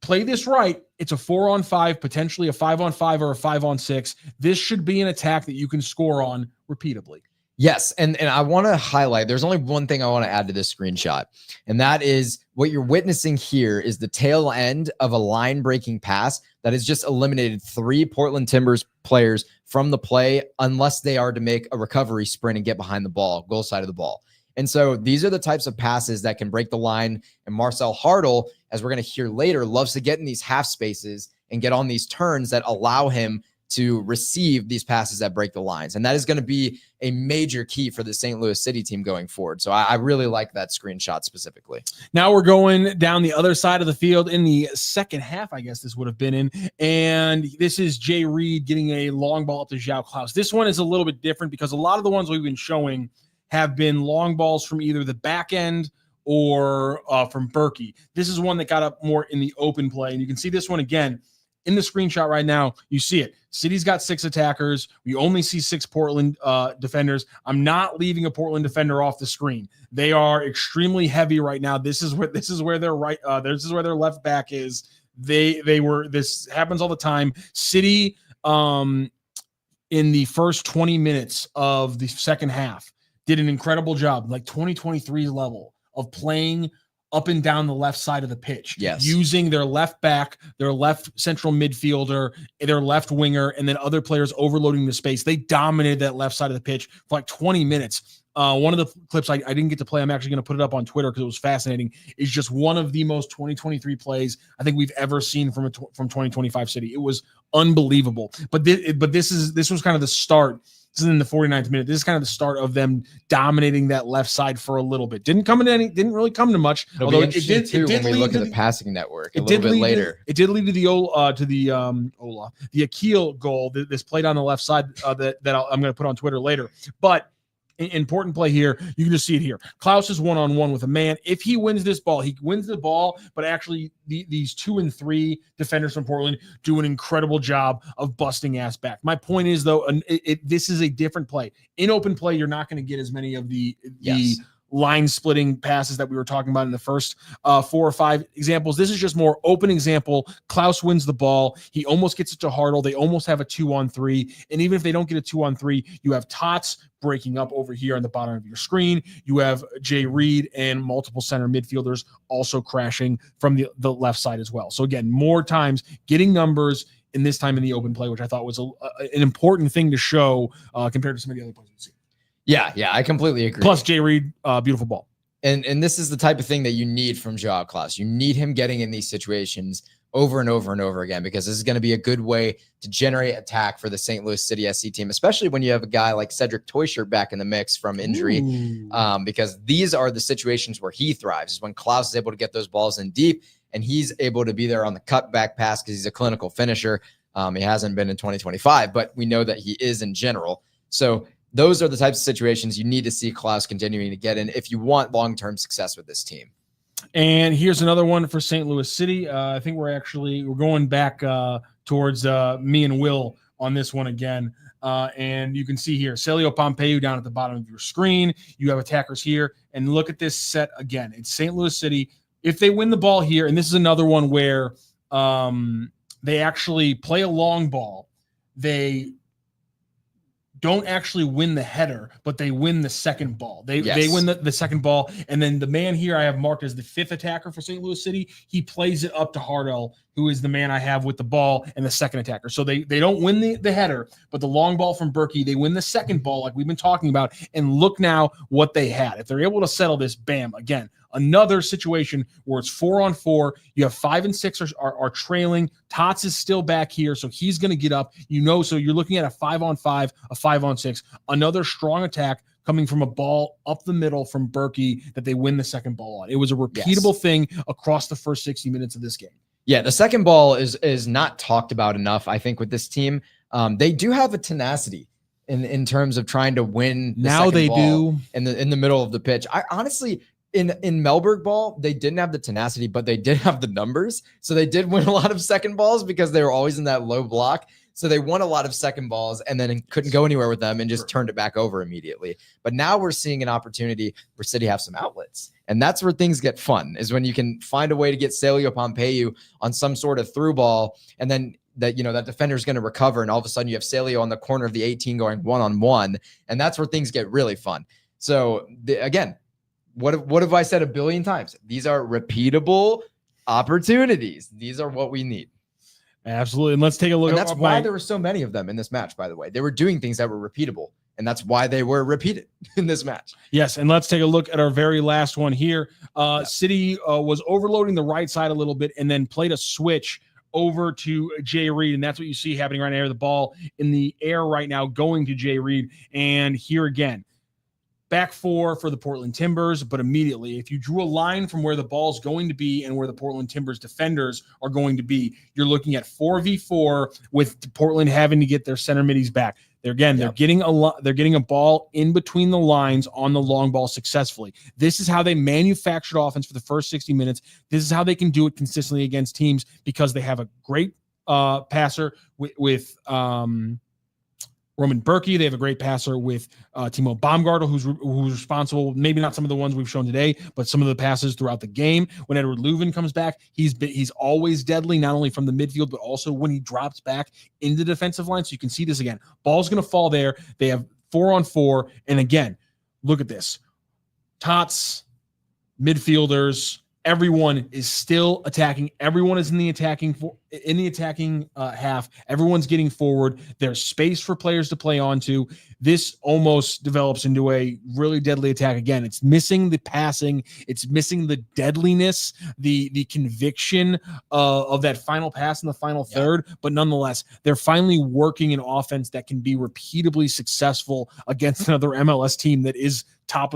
play this right, it's a 4-on-5, potentially a 5-on-5 or a 5-on-6. This should be an attack that you can score on repeatedly. Yes, and I want to highlight, there's only one thing I want to add to this screenshot, and that is what you're witnessing here is the tail end of a line-breaking pass that has just eliminated 3 Portland Timbers players from the play unless they are to make a recovery sprint and get behind the ball, goal side of the ball. And so these are the types of passes that can break the line, and Marcel Hartle, as we're going to hear later, loves to get in these half spaces and get on these turns that allow him to receive these passes that break the lines. And that is going to be a major key for the St. Louis City team going forward. So I really like that screenshot specifically. Now we're going down the other side of the field in the second half, I guess this would have been in. And this is Jay Reed getting a long ball up to João Klaus. This one is a little bit different because a lot of the ones we've been showing have been long balls from either the back end or from Berkey. This is one that got up more in the open play. And you can see this one again. In the screenshot right now, you see it. City's got 6 attackers. We only see 6 Portland defenders. I'm not leaving a Portland defender off the screen. They are extremely heavy right now. This is where their right. This is where their left back is. This happens all the time. City, in the first 20 minutes of the second half, did an incredible job, like 2023 level of playing up and down the left side of the pitch, using their left back, their left central midfielder, their left winger, and then other players overloading the space. They dominated that left side of the pitch for like 20 minutes. One of the clips I didn't get to play, I'm actually going to put it up on Twitter because it was fascinating, is just one of the most 2023 plays I think we've ever seen from 2025 City. It was unbelievable. But this was kind of the start. This is in the 49th minute. This is kind of the start of them dominating that left side for a little bit. Didn't really come to much. Although it did too when we look at the passing network a little bit later. It did lead to the Akil goal. This played on the left side that I'm going to put on Twitter later. But important play here. You can just see it here. Klaus is one-on-one with a man. If he wins this ball, he wins the ball, but actually these 2 and 3 defenders from Portland do an incredible job of busting ass back. My point is, though, this is a different play. In open play, you're not going to get as many of the line splitting passes that we were talking about in the first 4 or 5 examples. This is just more open example. Klaus wins the ball. He almost gets it to Hartle. They almost have a 2-on-3. And even if they don't get a 2-on-3, you have Tots breaking up over here on the bottom of your screen. You have Jay Reed and multiple center midfielders also crashing from the left side as well. So again, more times getting numbers in this time in the open play, which I thought was an important thing to show compared to some of the other plays we've seen. Yeah, I completely agree. Plus Jay Reed, beautiful ball. And this is the type of thing that you need from Joao Klaus. You need him getting in these situations over and over and over again, because this is going to be a good way to generate attack for the St. Louis City SC team, especially when you have a guy like Cedric Teuscher back in the mix from injury, because these are the situations where he thrives, is when Klaus is able to get those balls in deep, and he's able to be there on the cutback pass because he's a clinical finisher. He hasn't been in 2025, but we know that he is in general. So those are the types of situations you need to see Klaus continuing to get in if you want long-term success with this team. And here's another one for St. Louis City. I think we're going back towards me and Will on this one again. And you can see here, Celio Pompeu down at the bottom of your screen. You have attackers here. And look at this set again. It's St. Louis City. If they win the ball here, and this is another one where they actually play a long ball. They don't actually win the header, but they win the second ball. They win the second ball. And then the man here I have marked as the 5th attacker for St. Louis City, he plays it up to Hartle, who is the man I have with the ball and the second attacker. So they don't win the header, but the long ball from Berkey, they win the second ball like we've been talking about. And look now what they had. If they're able to settle this, bam, again, another situation where it's 4-on-4. You have 5 and 6 are trailing. Tots is still back here, so he's going to get up. So you're looking at a 5-on-5, a 5-on-6, another strong attack coming from a ball up the middle from Berkey that they win the second ball on. It was a repeatable thing across the first 60 minutes of this game. Yeah, the second ball is not talked about enough, I think, with this team. They do have a tenacity in terms of trying to win the now they ball do in the middle of the pitch. I honestly, in Melberg ball, they didn't have the tenacity, but they did have the numbers. So they did win a lot of second balls because they were always in that low block. So they won a lot of second balls and then couldn't go anywhere with them and just turned it back over immediately. But now we're seeing an opportunity where City have some outlets. And that's where things get fun, is when you can find a way to get Celio Pompeu on some sort of through ball, and then that defender is going to recover, and all of a sudden you have Celio on the corner of the 18 going 1-on-1, and that's where things get really fun. So again, what have I said a billion times? These are repeatable opportunities. These are what we need. Absolutely. And let's take a look. And that's why there were so many of them in this match, by the way. They were doing things that were repeatable, and that's why they were repeated in this match. Yes, and let's take a look at our very last one here. City was overloading the right side a little bit and then played a switch over to Jay Reed, and that's what you see happening right now. The ball in the air right now going to Jay Reed, and here again, back 4 for the Portland Timbers, but immediately, if you drew a line from where the ball's going to be and where the Portland Timbers defenders are going to be, you're looking at 4v4 with Portland having to get their center middies back. They're getting a ball in between the lines on the long ball successfully. This is how they manufactured offense for the first 60 minutes. This is how they can do it consistently against teams, because they have a great passer with Roman Berkey. They have a great passer with Timo Baumgartel, who's responsible, maybe not some of the ones we've shown today, but some of the passes throughout the game. When Edward Leuven comes back, he's always deadly, not only from the midfield, but also when he drops back into the defensive line. So you can see this again. Ball's going to fall there. They have 4-on-4. And again, look at this. Tots, midfielders, everyone is still attacking. Everyone is in the attacking half. Everyone's getting forward. There's space for players to play onto. This almost develops into a really deadly attack. Again, it's missing the passing. It's missing the deadliness, the conviction of that final pass in the final third. But nonetheless, they're finally working an offense that can be repeatably successful against another MLS team that is top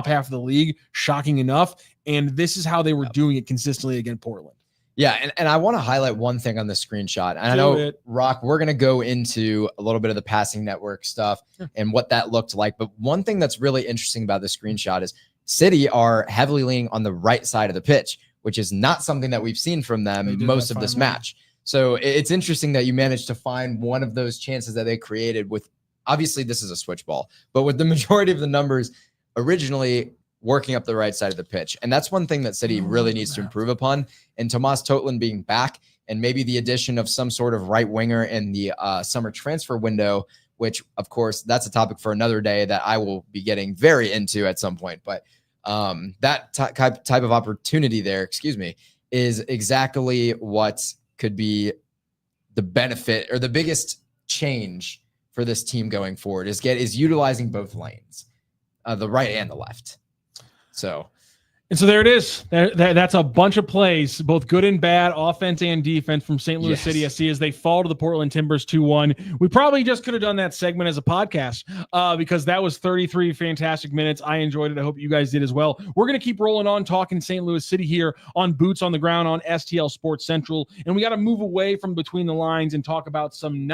half of the league, shocking enough. And this is how they were doing it consistently against Portland. Yeah, and I want to highlight one thing on the screenshot. And I know, Rock, we're going to go into a little bit of the passing network stuff and what that looked like. But one thing that's really interesting about the screenshot is City are heavily leaning on the right side of the pitch, which is not something that we've seen from them most of this match. So it's interesting that you managed to find one of those chances that they created with, obviously this is a switch ball, but with the majority of the numbers originally working up the right side of the pitch. And that's one thing that City really needs to improve upon. And Tomas Totland being back and maybe the addition of some sort of right winger in the summer transfer window, which of course that's a topic for another day that I will be getting very into at some point. But that type of opportunity there, is exactly what could be the benefit or the biggest change for this team going forward is utilizing both lanes, the right and the left. So there it is. That's a bunch of plays, both good and bad, offense and defense from St. Louis City SC as they fall to the Portland Timbers 2-1. We probably just could have done that segment as a podcast because that was 33 fantastic minutes. I enjoyed it. I hope you guys did as well. We're going to keep rolling on talking St. Louis City here on Boots on the Ground on STL Sports Central. And we got to move away from between the lines and talk about some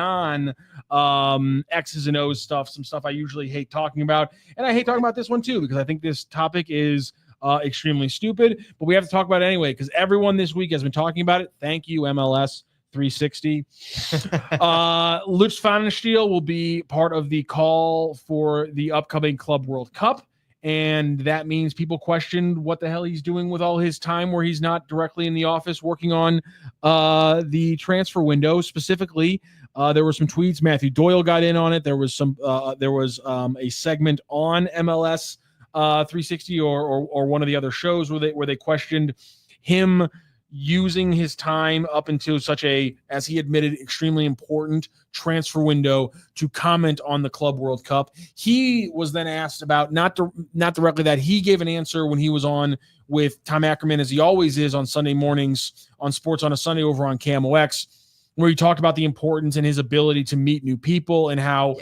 X's and O's stuff, some stuff I usually hate talking about. And I hate talking about this one too because I think this topic is extremely stupid, but we have to talk about it anyway because everyone this week has been talking about it. Thank you, MLS 360. Lutz Pfannenstiel will be part of the call for the upcoming Club World Cup, and that means people questioned what the hell he's doing with all his time where he's not directly in the office working on the transfer window. Specifically, there were some tweets. Matthew Doyle got in on it. There was a segment on MLS 360 or one of the other shows where they questioned him using his time up until such a, as he admitted, extremely important transfer window to comment on the Club World Cup. He was then asked about not directly that. He gave an answer when he was on with Tom Ackerman, as he always is on Sunday mornings on Sports on a Sunday over on KMOX, where he talked about the importance and his ability to meet new people and how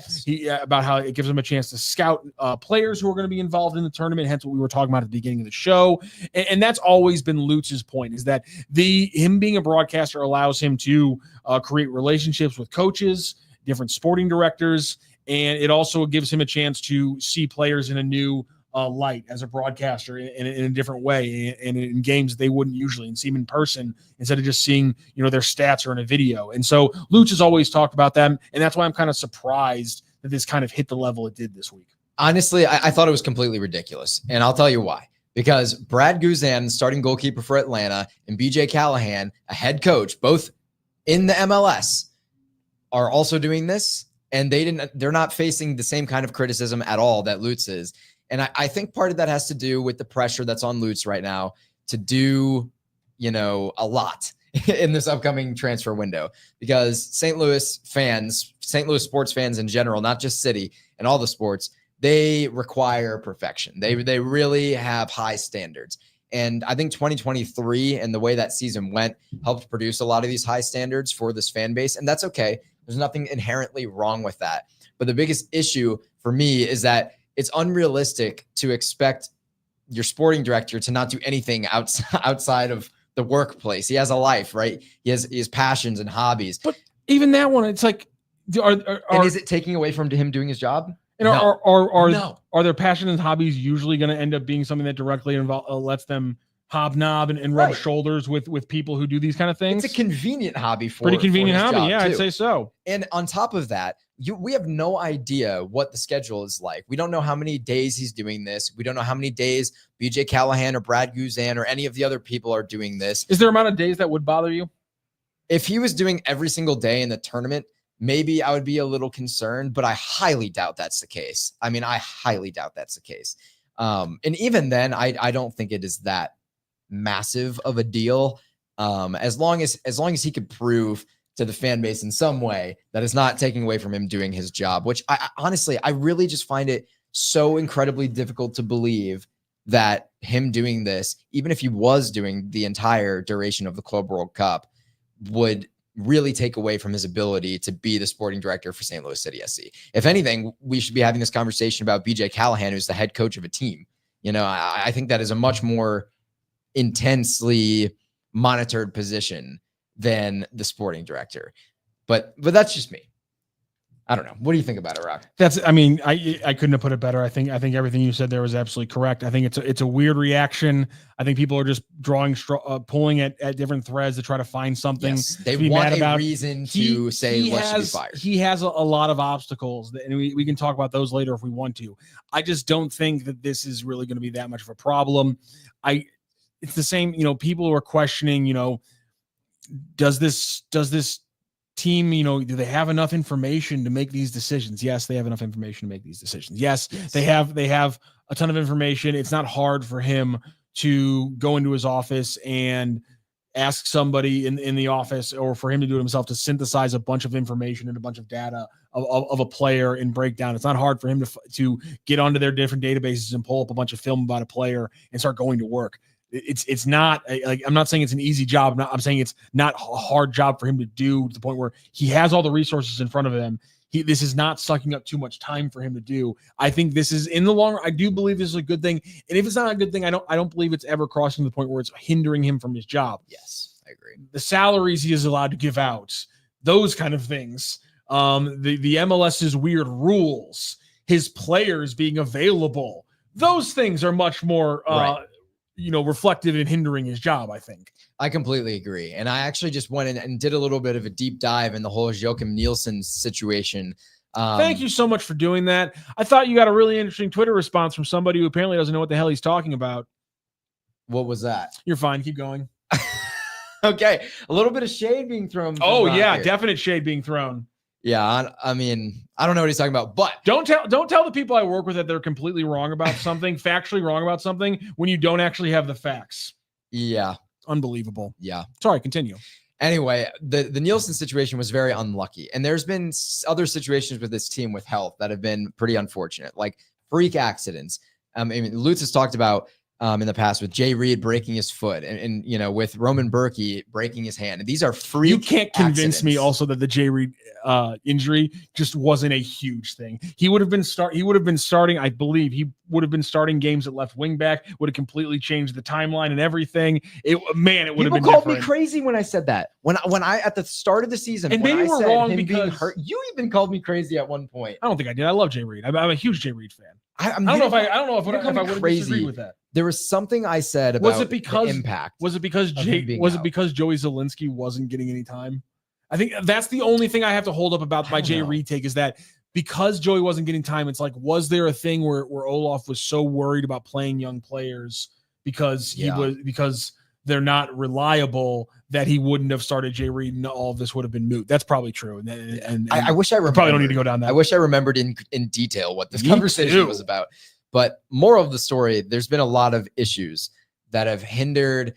about how it gives him a chance to scout players who are going to be involved in the tournament. Hence what we were talking about at the beginning of the show. And that's always been Lutz's point, is that him being a broadcaster allows him to create relationships with coaches, different sporting directors, and it also gives him a chance to see players in a new light as a broadcaster in a different way and in games they wouldn't usually, and see them in person instead of just seeing their stats or in a video. And so Lutz has always talked about them, and that's why I'm kind of surprised that this kind of hit the level it did this week. Honestly, I thought it was completely ridiculous, and I'll tell you why. Because Brad Guzan, starting goalkeeper for Atlanta, and BJ Callahan, a head coach, both in the MLS, are also doing this, and they're not facing the same kind of criticism at all that Lutz is. And I think part of that has to do with the pressure that's on Lutz right now to do, a lot in this upcoming transfer window, because St. Louis sports fans in general, not just City and all the sports, they require perfection. They really have high standards. And I think 2023 and the way that season went helped produce a lot of these high standards for this fan base. And that's okay. There's nothing inherently wrong with that. But the biggest issue for me is that it's unrealistic to expect your sporting director to not do anything outside of the workplace. He has a life, right? He has passions and hobbies. But even that one, it's like, and is it taking away from him doing his job? And no. Are their passions and hobbies usually going to end up being something that directly lets them hobnob and rub shoulders with people who do these kind of things? It's a convenient hobby Pretty convenient hobby, yeah, too. I'd say so. And on top of that, we have no idea what the schedule is like. We don't know how many days he's doing this. We don't know how many days BJ Callahan or Brad Guzan or any of the other people are doing this. Is there an amount of days that would bother you? If he was doing every single day in the tournament, maybe I would be a little concerned, but I highly doubt that's the case. I mean, I highly doubt that's the case. And even then, I don't think it is that massive of a deal. As long as he could prove to the fan base in some way that is not taking away from him doing his job, which I honestly, I really just find it so incredibly difficult to believe that him doing this, even if he was doing the entire duration of the Club World Cup, would really take away from his ability to be the sporting director for St. Louis City SC. If anything, we should be having this conversation about BJ Callahan, who's the head coach of a team. You know, I think that is a much more intensely monitored position than the sporting director. But that's just me. I don't know. What do you think about it, Rock? I couldn't have put it better. I think everything you said there was absolutely correct. I think it's a weird reaction. I think people are just pulling at different threads to try to find something. Yes, they want a reason to say Lutz should be fired. He has a lot of obstacles, and we can talk about those later if we want to. I just don't think that this is really going to be that much of a problem. It's the same, people are questioning, does this team, do they have enough information to make these decisions? Yes, they have enough information to make these decisions. Yes. They have a ton of information. It's not hard for him to go into his office and ask somebody in the office, or for him to do it himself, to synthesize a bunch of information and a bunch of data of a player and break down. It's not hard for him to get onto their different databases and pull up a bunch of film about a player and start going to work. It's not like, I'm not saying it's an easy job. I'm saying it's not a hard job for him to do, to the point where he has all the resources in front of him. This is not sucking up too much time for him to do. I think this is, in the long run, I do believe this is a good thing. And if it's not a good thing, I don't believe it's ever crossing the point where it's hindering him from his job. Yes, I agree. The salaries he is allowed to give out, those kind of things. The MLS's weird rules, his players being available, those things are much more right. Reflective in hindering his job, I think. I completely agree. And I actually just went in and did a little bit of a deep dive in the whole Joachim Nielsen situation. Thank you so much for doing that. I thought you got a really interesting Twitter response from somebody who apparently doesn't know what the hell he's talking about. What was that? You're fine. Keep going. Okay. A little bit of shade being thrown. Oh, yeah. Here. Definite shade being thrown. Yeah, I mean, I don't know what he's talking about, but don't tell the people I work with that they're completely wrong about something, factually wrong about something, when you don't actually have the facts. Yeah. Unbelievable. Yeah. Sorry, continue. Anyway, the Nielsen situation was very unlucky. And there's been other situations with this team with health that have been pretty unfortunate, like freak accidents. I mean, Lutz has talked about in the past with Jay Reed breaking his foot and with Roman Berkey breaking his hand. And these are freak. You can't convince me also that the Jay Reed injury just wasn't a huge thing. He would have been starting. I believe he would have been starting games at left wing back. Would have completely changed the timeline and everything. It would have been. People called me crazy when I said that. When I at the start of the season, and maybe we're wrong because being hurt, you even called me crazy at one point. I don't think I did. I love Jay Reed. I'm a huge Jay Reed fan. I don't know if I would have disagreed with that. There was something I said about the impact. Was it because Joey Zielinski wasn't getting any time? I think that's the only thing I have to hold up about my Jay Reed take, is that because Joey wasn't getting time, it's like, was there a thing where Olaf was so worried about playing young players because because they're not reliable that he wouldn't have started Jay Reed and all of this would have been moot? That's probably true. And I wish I remembered. Probably don't need to go down that. I wish I remembered in detail what this conversation was about. But moral of the story, there's been a lot of issues that have hindered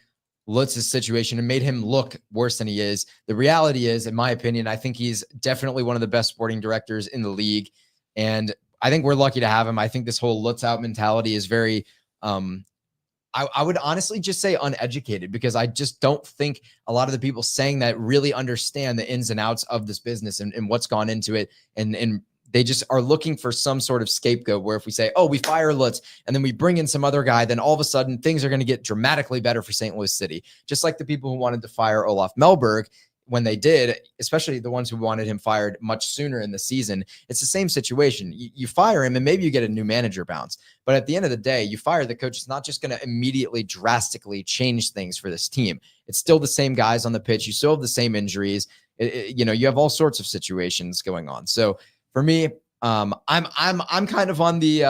Lutz's situation and made him look worse than he is. The reality is, in my opinion, I think he's definitely one of the best sporting directors in the league. And I think we're lucky to have him. I think this whole Lutz out mentality is very, I would honestly just say uneducated, because I just don't think a lot of the people saying that really understand the ins and outs of this business and what's gone into it. And they just are looking for some sort of scapegoat where if we say, oh, we fire Lutz and then we bring in some other guy, then all of a sudden things are going to get dramatically better for St. Louis City. Just like the people who wanted to fire Olaf Melberg when they did, especially the ones who wanted him fired much sooner in the season. It's the same situation. You fire him and maybe you get a new manager bounce. But at the end of the day, you fire the coach. It's not just going to immediately drastically change things for this team. It's still the same guys on the pitch. You still have the same injuries. You have all sorts of situations going on. So For me, I'm kind of on the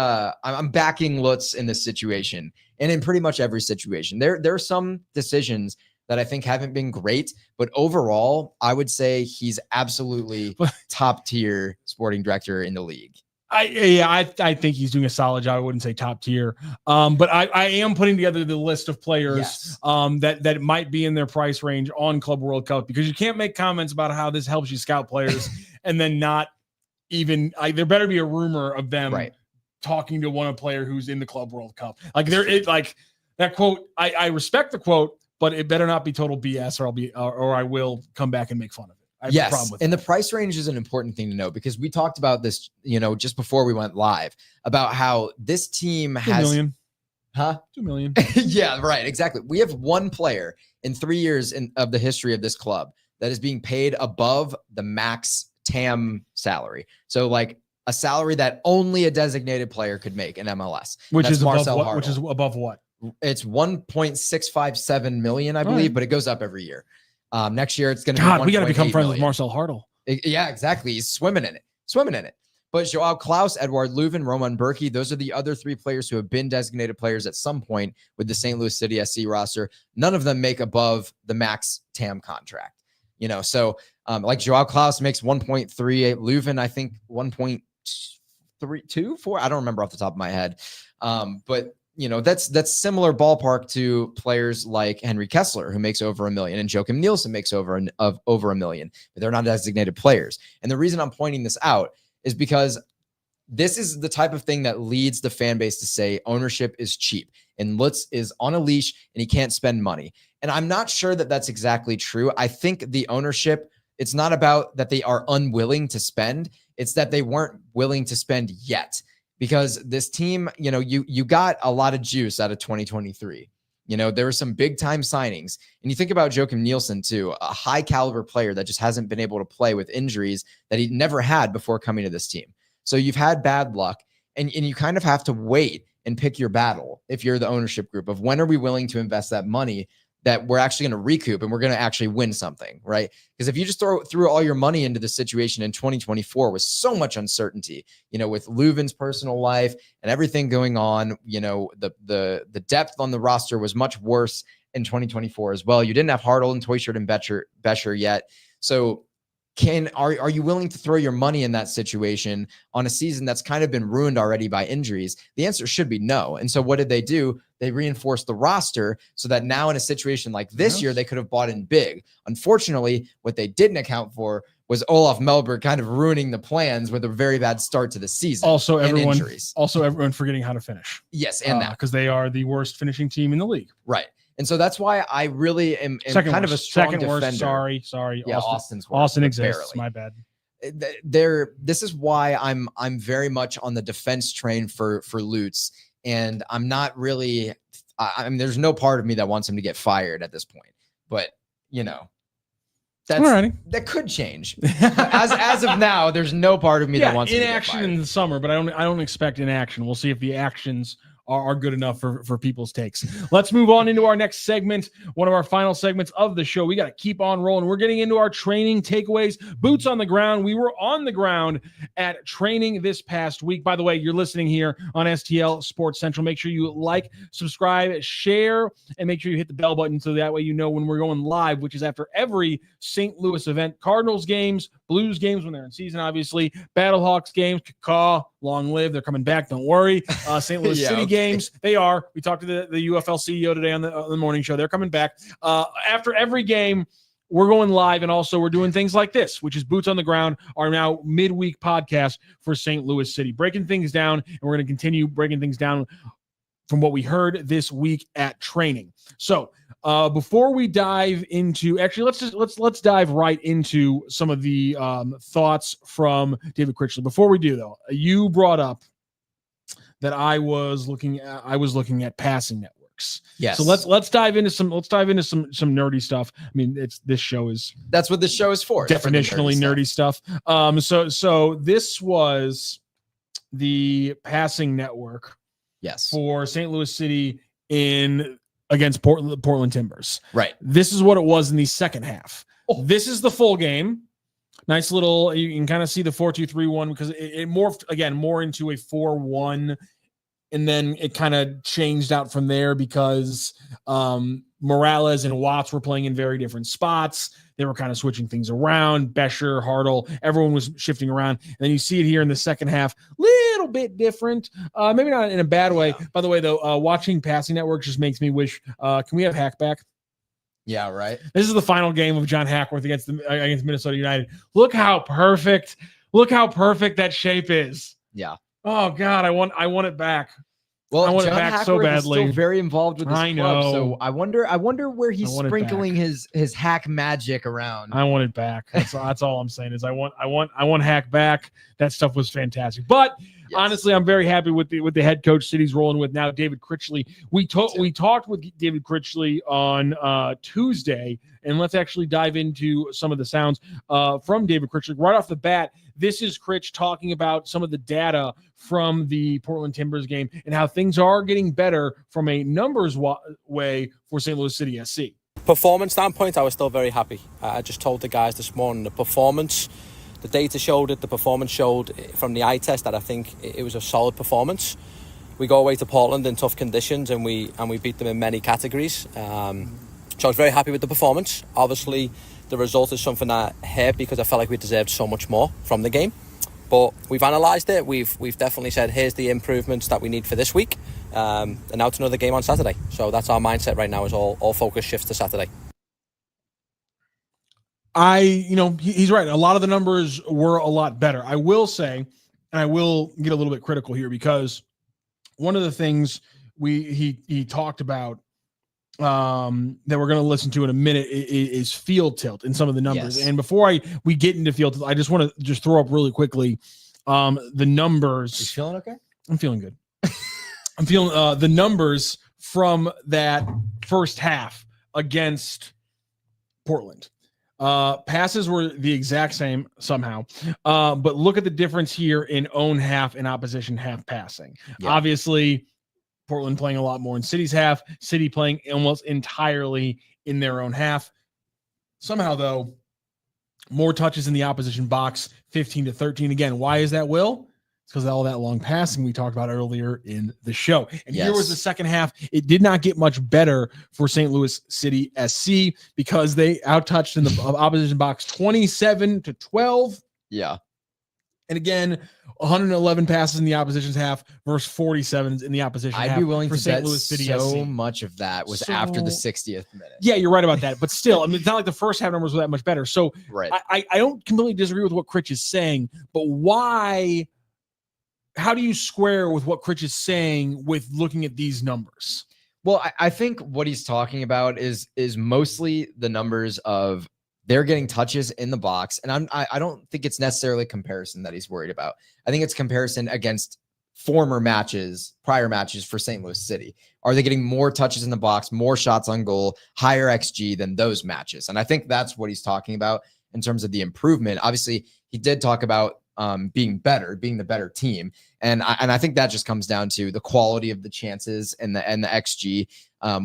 I'm backing Lutz in this situation, and in pretty much every situation. There are some decisions that I think haven't been great, but overall, I would say he's absolutely top tier sporting director in the league. I think he's doing a solid job. I wouldn't say top tier, but I am putting together the list of players that might be in their price range on Club World Cup, because you can't make comments about how this helps you scout players and then not even there better be a rumor of them talking to one player who's in the Club World Cup. Like that quote. I respect the quote, but it better not be total BS, or I will come back and make fun of it. Yes, and the price range is an important thing to know, because we talked about this, just before we went live, about how this team has 2 million. Huh? 2 million. Yeah, right. Exactly. We have one player in 3 years of the history of this club that is being paid above the max TAM salary. So like a salary that only a designated player could make in MLS, which is Marcel above what? Hartl. Which is above what? It's 1.657 million, I believe, but it goes up every year. Next year, it's going to be God, we got to become friends with Marcel Hartl. Yeah, exactly. He's swimming in it. But Joao Klaus, Edouard Leuven, Roman Berkey, those are the other 3 players who have been designated players at some point with the St. Louis City SC roster. None of them make above the max TAM contract. So like Joao Klaus makes 1.38, Leuven, I think 1.324. I don't remember off the top of my head. But that's similar ballpark to players like Henry Kessler, who makes over $1 million, and Joachim Nielsen makes over $1 million, but they're not designated players. And the reason I'm pointing this out is because this is the type of thing that leads the fan base to say ownership is cheap and Lutz is on a leash and he can't spend money. And I'm not sure that that's exactly true. I think the ownership, it's not about that they are unwilling to spend. It's that they weren't willing to spend yet. Because this team, you got a lot of juice out of 2023. There were some big time signings. And you think about Joachim Nielsen too, a high caliber player that just hasn't been able to play with injuries that he never had before coming to this team. So you've had bad luck, and you kind of have to wait and pick your battle if you're the ownership group of when are we willing to invest that money that we're actually going to recoup and we're going to actually win something, right? Because if you just threw all your money into the situation in 2024 with so much uncertainty, with Leuven's personal life and everything going on, the depth on the roster was much worse in 2024 as well. You didn't have Hartl and Toyshirt and Bescher yet. So are you willing to throw your money in that situation on a season that's kind of been ruined already by injuries? The answer should be no. And so what did they do? They reinforced the roster so that now in a situation like this year, they could have bought in big. Unfortunately, what they didn't account for was Olaf Melberg kind of ruining the plans with a very bad start to the season. Also, everyone forgetting how to finish. Yes, and that. Because they are the worst finishing team in the league. Right. And so that's why I really am kind of a strong defender. Worst. Sorry. Yeah, Austin exists. Barely. My bad. This is why I'm very much on the defense train for Lutz, and I'm not really. I mean, there's no part of me that wants him to get fired at this point, but that could change. as of now, there's no part of me that wants him to get fired. In the summer, but I don't expect inaction. We'll see if the actions are good enough for people's takes. Let's move on into our next segment, one of our final segments of the show. We got to keep on rolling. We're getting into our training takeaways, boots on the ground. We were on the ground at training this past week. By the way, you're listening here on STL Sports Central. Make sure you like, subscribe, share, and make sure you hit the bell button so that way you know when we're going live, which is after every St. Louis event. Cardinals games, Blues games when they're in season, obviously. Battlehawks games, long live. They're coming back. Don't worry. St. Louis City games. They are. We talked to the UFL CEO today on the morning show. They're coming back. After every game, we're going live, and also we're doing things like this, which is Boots on the Ground, our now midweek podcast for St. Louis City, breaking things down, and we're going to continue breaking things down from what we heard this week at training. So before we dive into, actually, let's dive right into some of the thoughts from David Critchley. Before we do, though, you brought up that I was looking at passing networks. Yes. So let's dive into some nerdy stuff. I mean, that's what this show is for. Definitionally nerdy stuff. So this was the passing network. Yes. For St. Louis City against Portland Timbers. Right. This is what it was in the second half. Oh. This is the full game. Nice little, you can kind of see the 4-2-3-1 because it morphed again more into a 4-1, and then it kind of changed out from there because Morales and Watts were playing in very different spots. They were kind of switching things around. Bescher, Hartle, everyone was shifting around. And then you see it here in the second half, little bit different. Maybe not in a bad way. Yeah. By the way, though, watching Passing Network just makes me wish, can we have Hack back? Yeah, right. This is the final game of John Hackworth against Minnesota United. Look how perfect that shape is. Yeah. Oh God, I want it back. Well, I want John it back Hackworth so badly. Is still very involved with his I club, know. so I wonder where he's sprinkling his hack magic around. I want it back. That's all I'm saying is I want Hack back. That stuff was fantastic. But yes, honestly, I'm very happy with the head coach City's rolling with now, David Critchley. We talked with David Critchley on Tuesday, and let's actually dive into some of the sounds from David Critchley right off the bat. This is Critch talking about some of the data from the Portland Timbers game and how things are getting better from a numbers way for St. Louis City SC. Performance standpoint, I was still very happy. I just told the guys this morning, the data showed it, the performance showed from the eye test that I think it was a solid performance. We go away to Portland in tough conditions and we beat them in many categories. So I was very happy with the performance. Obviously, the result is something that hurt because I felt like we deserved so much more from the game. But we've analysed it. We've definitely said, here's the improvements that we need for this week. And now it's another game on Saturday. So that's our mindset right now, is all focus shifts to Saturday. He's right. A lot of the numbers were a lot better. I will say, and I will get a little bit critical here, because one of the things he talked about that we're going to listen to in a minute is field tilt in some of the numbers. Yes. And before we get into field tilt, I just want to throw up really quickly the numbers. You feeling okay? I'm feeling good. I'm feeling the numbers from that first half against Portland. Passes were the exact same somehow, but look at the difference here in own half and opposition half passing. Yeah. Obviously, Portland playing a lot more in City's half, City playing almost entirely in their own half. Somehow, though, more touches in the opposition box, 15-13. Again, why is that, Will? It's because of all that long passing we talked about earlier in the show. And yes, here was the second half. It did not get much better for St. Louis City SC because they outtouched in the opposition box 27-12. Yeah. And again, 111 passes in the opposition's half versus 47 in the opposition half. I'd be willing for to St. bet Louis City so SC. Much of that was after the 60th minute. Yeah, you're right about that. But still, I mean, it's not like the first half numbers were that much better. So right. I don't completely disagree with what Critch is saying, but why? How do you square with what Critch is saying with looking at these numbers? Well, I think what he's talking about is mostly the numbers of they're getting touches in the box. And I don't think it's necessarily comparison that he's worried about. I think it's comparison against prior matches for St. Louis City. Are they getting more touches in the box, more shots on goal, higher XG than those matches? And I think that's what he's talking about in terms of the improvement. Obviously, he did talk about being the better team. And I think that just comes down to the quality of the chances and the XG,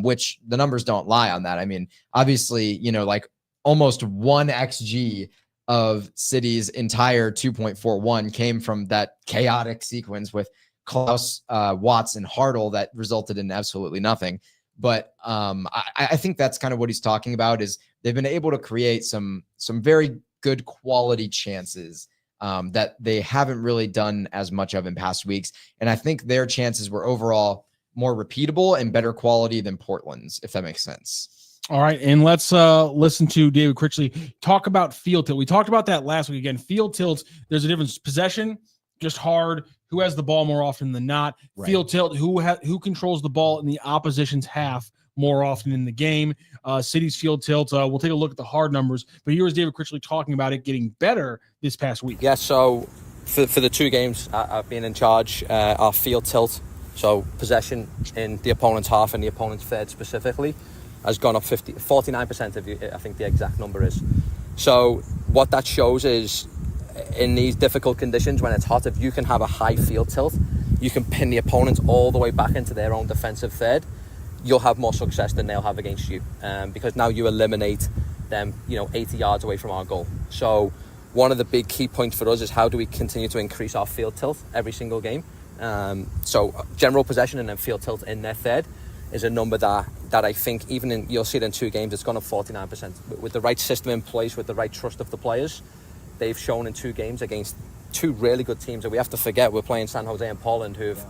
which the numbers don't lie on that. I mean, obviously, like almost 1 XG of City's entire 2.41 came from that chaotic sequence with Klaus, Watts, and Hartle that resulted in absolutely nothing. But I think that's kind of what he's talking about, is they've been able to create some very good quality chances that they haven't really done as much of in past weeks. And I think their chances were overall more repeatable and better quality than Portland's, if that makes sense. All right, and let's listen to David Critchley talk about field tilt. We talked about that last week. Again, field tilts, there's a difference. Possession, just hard. Who has the ball more often than not? Right. Field tilt, who controls the ball in the opposition's half more often in the game. City's field tilt, we'll take a look at the hard numbers. But here was David Critchley talking about it getting better this past week. Yeah, so for the 2 games I've been in charge, our field tilt, so possession in the opponent's half and the opponent's third specifically, has gone up 49%, I think the exact number is. So what that shows is, in these difficult conditions when it's hot, if you can have a high field tilt, you can pin the opponent all the way back into their own defensive third. You'll have more success than they'll have against you, because now you eliminate them 80 yards away from our goal. So one of the big key points for us is how do we continue to increase our field tilt every single game. So general possession and then field tilt in their third is a number that I think you'll see it in 2 games, it's gone up 49%. With the right system in place, with the right trust of the players, they've shown in 2 games against 2 really good teams. And we have to forget we're playing San Jose and Portland, who've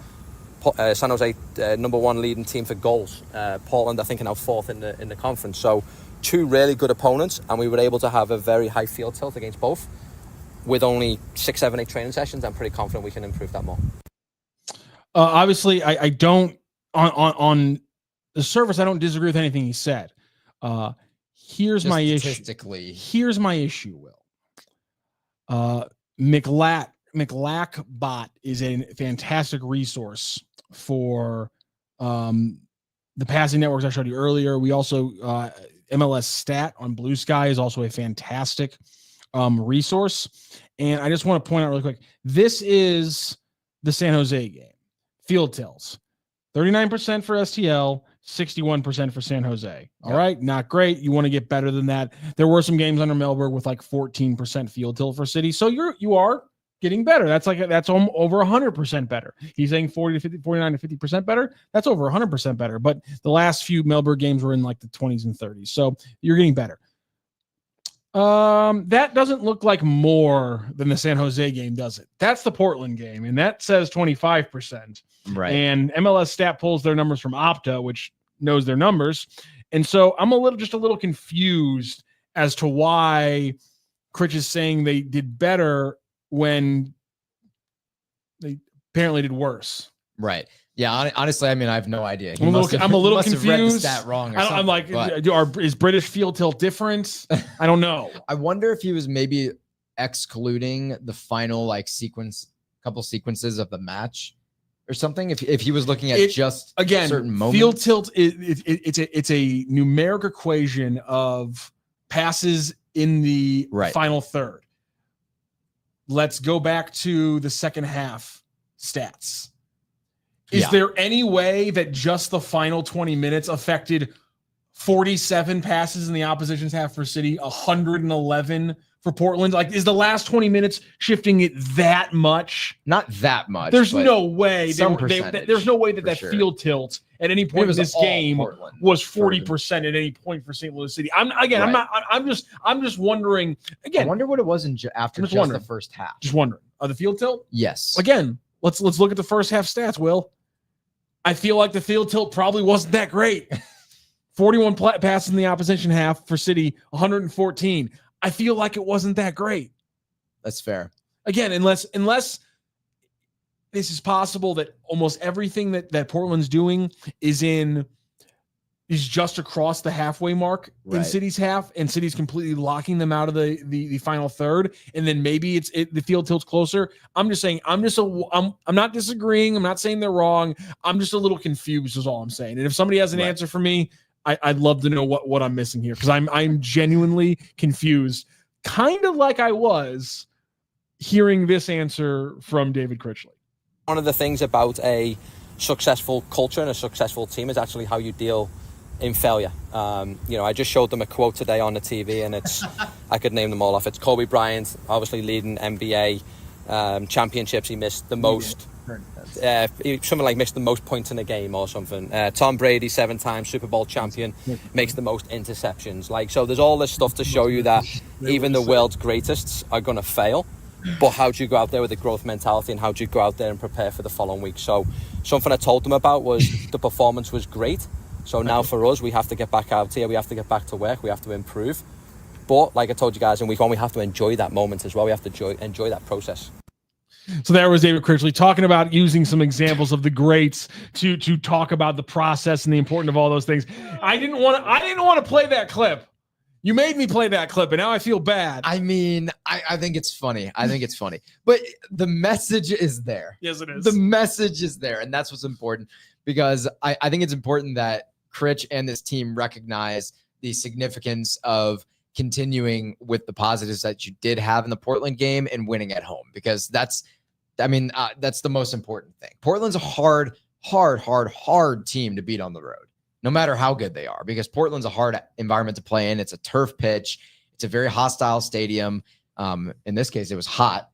San Jose number 1 leading team for goals. Portland, I think, are now 4th in the conference. So 2 really good opponents, and we were able to have a very high field tilt against both. With only 6, 7, 8 training sessions, I'm pretty confident we can improve that more. Obviously, I don't on the surface, I don't disagree with anything he said. Here's Just my issue. Statistically, here's my issue, Will. McLackBot is a fantastic resource for the passing networks I showed you earlier. We also MLS Stat on Blue Sky is also a fantastic resource. And I just want to point out really quick, this is the San Jose game. Field tilts, 39% for STL, 61% for San Jose. All right, not great. You want to get better than that. There were some games under Melberg with like 14% field tilt for City. So you are getting better. That's over 100% better. He's saying 40 to 50, 49 to 50% better. That's over 100% better. But the last few Melberg games were in like the 20s and 30s. So you're getting better. That doesn't look like more than the San Jose game, does it? That's the Portland game, and that says 25%. right? And MLS Stat pulls their numbers from Opta, which knows their numbers. And so I'm a little confused as to why Critch is saying they did better when they apparently did worse. Right. Yeah. Honestly, I mean, I have no idea. I'm a little confused. Read the stat wrong. I'm like, is British field tilt different? I don't know. I wonder if he was maybe excluding the final couple sequences of the match or something. If he was looking at certain moments. Field tilt it's a numeric equation of passes in the final third. Let's go back to the second half stats. Is there any way that just the final 20 minutes affected 47 passes in the opposition's half for City, 111 for Portland? Like, is the last 20 minutes shifting it that much? Not that much. There's no way. There's no way that field tilt at any point in this game was 40% at any point for St. Louis City. I'm just wondering. Again, I wonder what it was after the first half. Just wondering. The field tilt? Yes. Again, let's look at the first half stats, Will. I feel like the field tilt probably wasn't that great. 41 passes in the opposition half for City, 114. I feel like it wasn't that great. That's fair. Again, unless this is possible that almost everything that Portland's doing is just across the halfway mark in City's half, and City's completely locking them out of the final third, and then maybe the field tilt's closer. I'm just saying, I'm not disagreeing. I'm not saying they're wrong. I'm just a little confused is all I'm saying. And if somebody has an answer for me, I'd love to know what I'm missing here, because I'm genuinely confused, kind of like I was hearing this answer from David Critchley. One of the things about a successful culture and a successful team is actually how you deal in failure. I just showed them a quote today on the TV, and it's I could name them all off. It's Kobe Bryant, obviously leading NBA championships. He missed the most. Something like missed the most points in a game or something. Tom Brady, 7-time Super Bowl champion, makes the most interceptions. So there's all this stuff to show you that even the world's greatest are going to fail. But how do you go out there with a growth mentality, and how do you go out there and prepare for the following week? So something I told them about was the performance was great. So now for us, we have to get back out here. We have to get back to work. We have to improve. But like I told you guys in week 1, we have to enjoy that moment as well. We have to enjoy that process. So there was David Critchley talking about using some examples of the greats to talk about the process and the importance of all those things. I didn't want to play that clip. You made me play that clip, and now I feel bad. I mean, I think it's funny. But the message is there. Yes, it is. The message is there, and that's what's important, because I think it's important that Critch and this team recognize the significance of continuing with the positives that you did have in the Portland game and winning at home, because that's the most important thing. Portland's a hard team to beat on the road, no matter how good they are, because Portland's a hard environment to play in. It's a turf pitch. It's a very hostile stadium. In this case, it was hot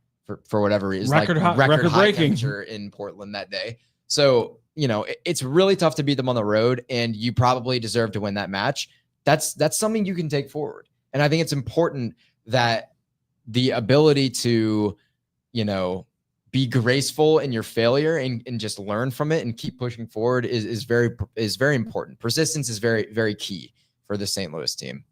for whatever reason, record high breaking temperature in Portland that day. So, it's really tough to beat them on the road, and you probably deserve to win that match. That's something you can take forward. And I think it's important that the ability to, be graceful in your failure and just learn from it and keep pushing forward is very important. Persistence is very, very key for the St. Louis team.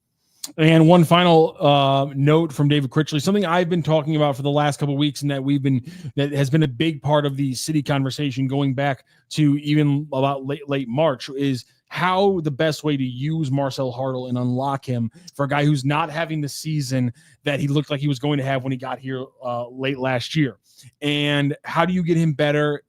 And one final note from David Critchley, something I've been talking about for the last couple of weeks, and that has been a big part of the city conversation going back to even about late March, is how the best way to use Marcel Hartl and unlock him for a guy who's not having the season that he looked like he was going to have when he got here late last year. And how do you get him better?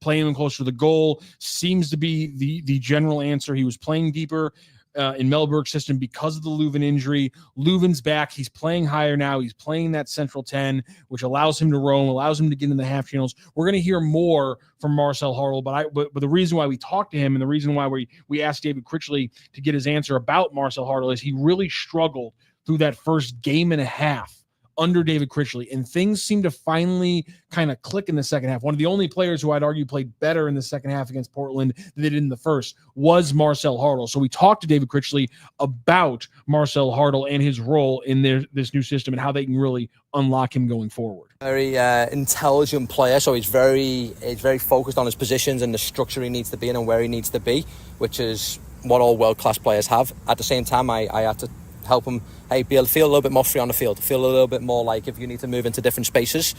Playing him closer to the goal seems to be the general answer. He was playing deeper in Mellberg's system because of the Leuven injury. Leuven's back. He's playing higher now. He's playing that central 10, which allows him to roam, allows him to get in the half channels. We're going to hear more from Marcel Hartl, but the reason why we talked to him and the reason why we asked David Critchley to get his answer about Marcel Hartl is he really struggled through that first game and a half under David Critchley, and things seem to finally kind of click in the second half. One of the only players who I'd argue played better in the second half against Portland than they did in the first was Marcel Hartl. So we talked to David Critchley about Marcel Hartl and his role in this new system and how they can really unlock him going forward. Very intelligent player, so he's very focused on his positions and the structure he needs to be in and where he needs to be, which is what all world-class players have. At the same time, I had to help him be able to feel a little bit more free on the field, feel a little bit more like if you need to move into different spaces,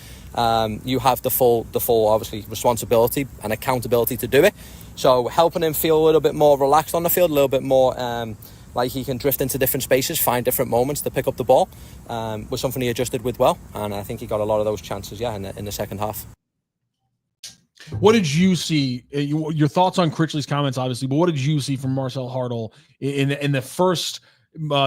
you have the full obviously responsibility and accountability to do it. So helping him feel a little bit more relaxed on the field, a little bit more like he can drift into different spaces, find different moments to pick up the ball, was something he adjusted with well, and I think he got a lot of those chances in the second half. What did you see? Your thoughts on Critchley's comments, obviously, but what did you see from Marcel Hartl in the first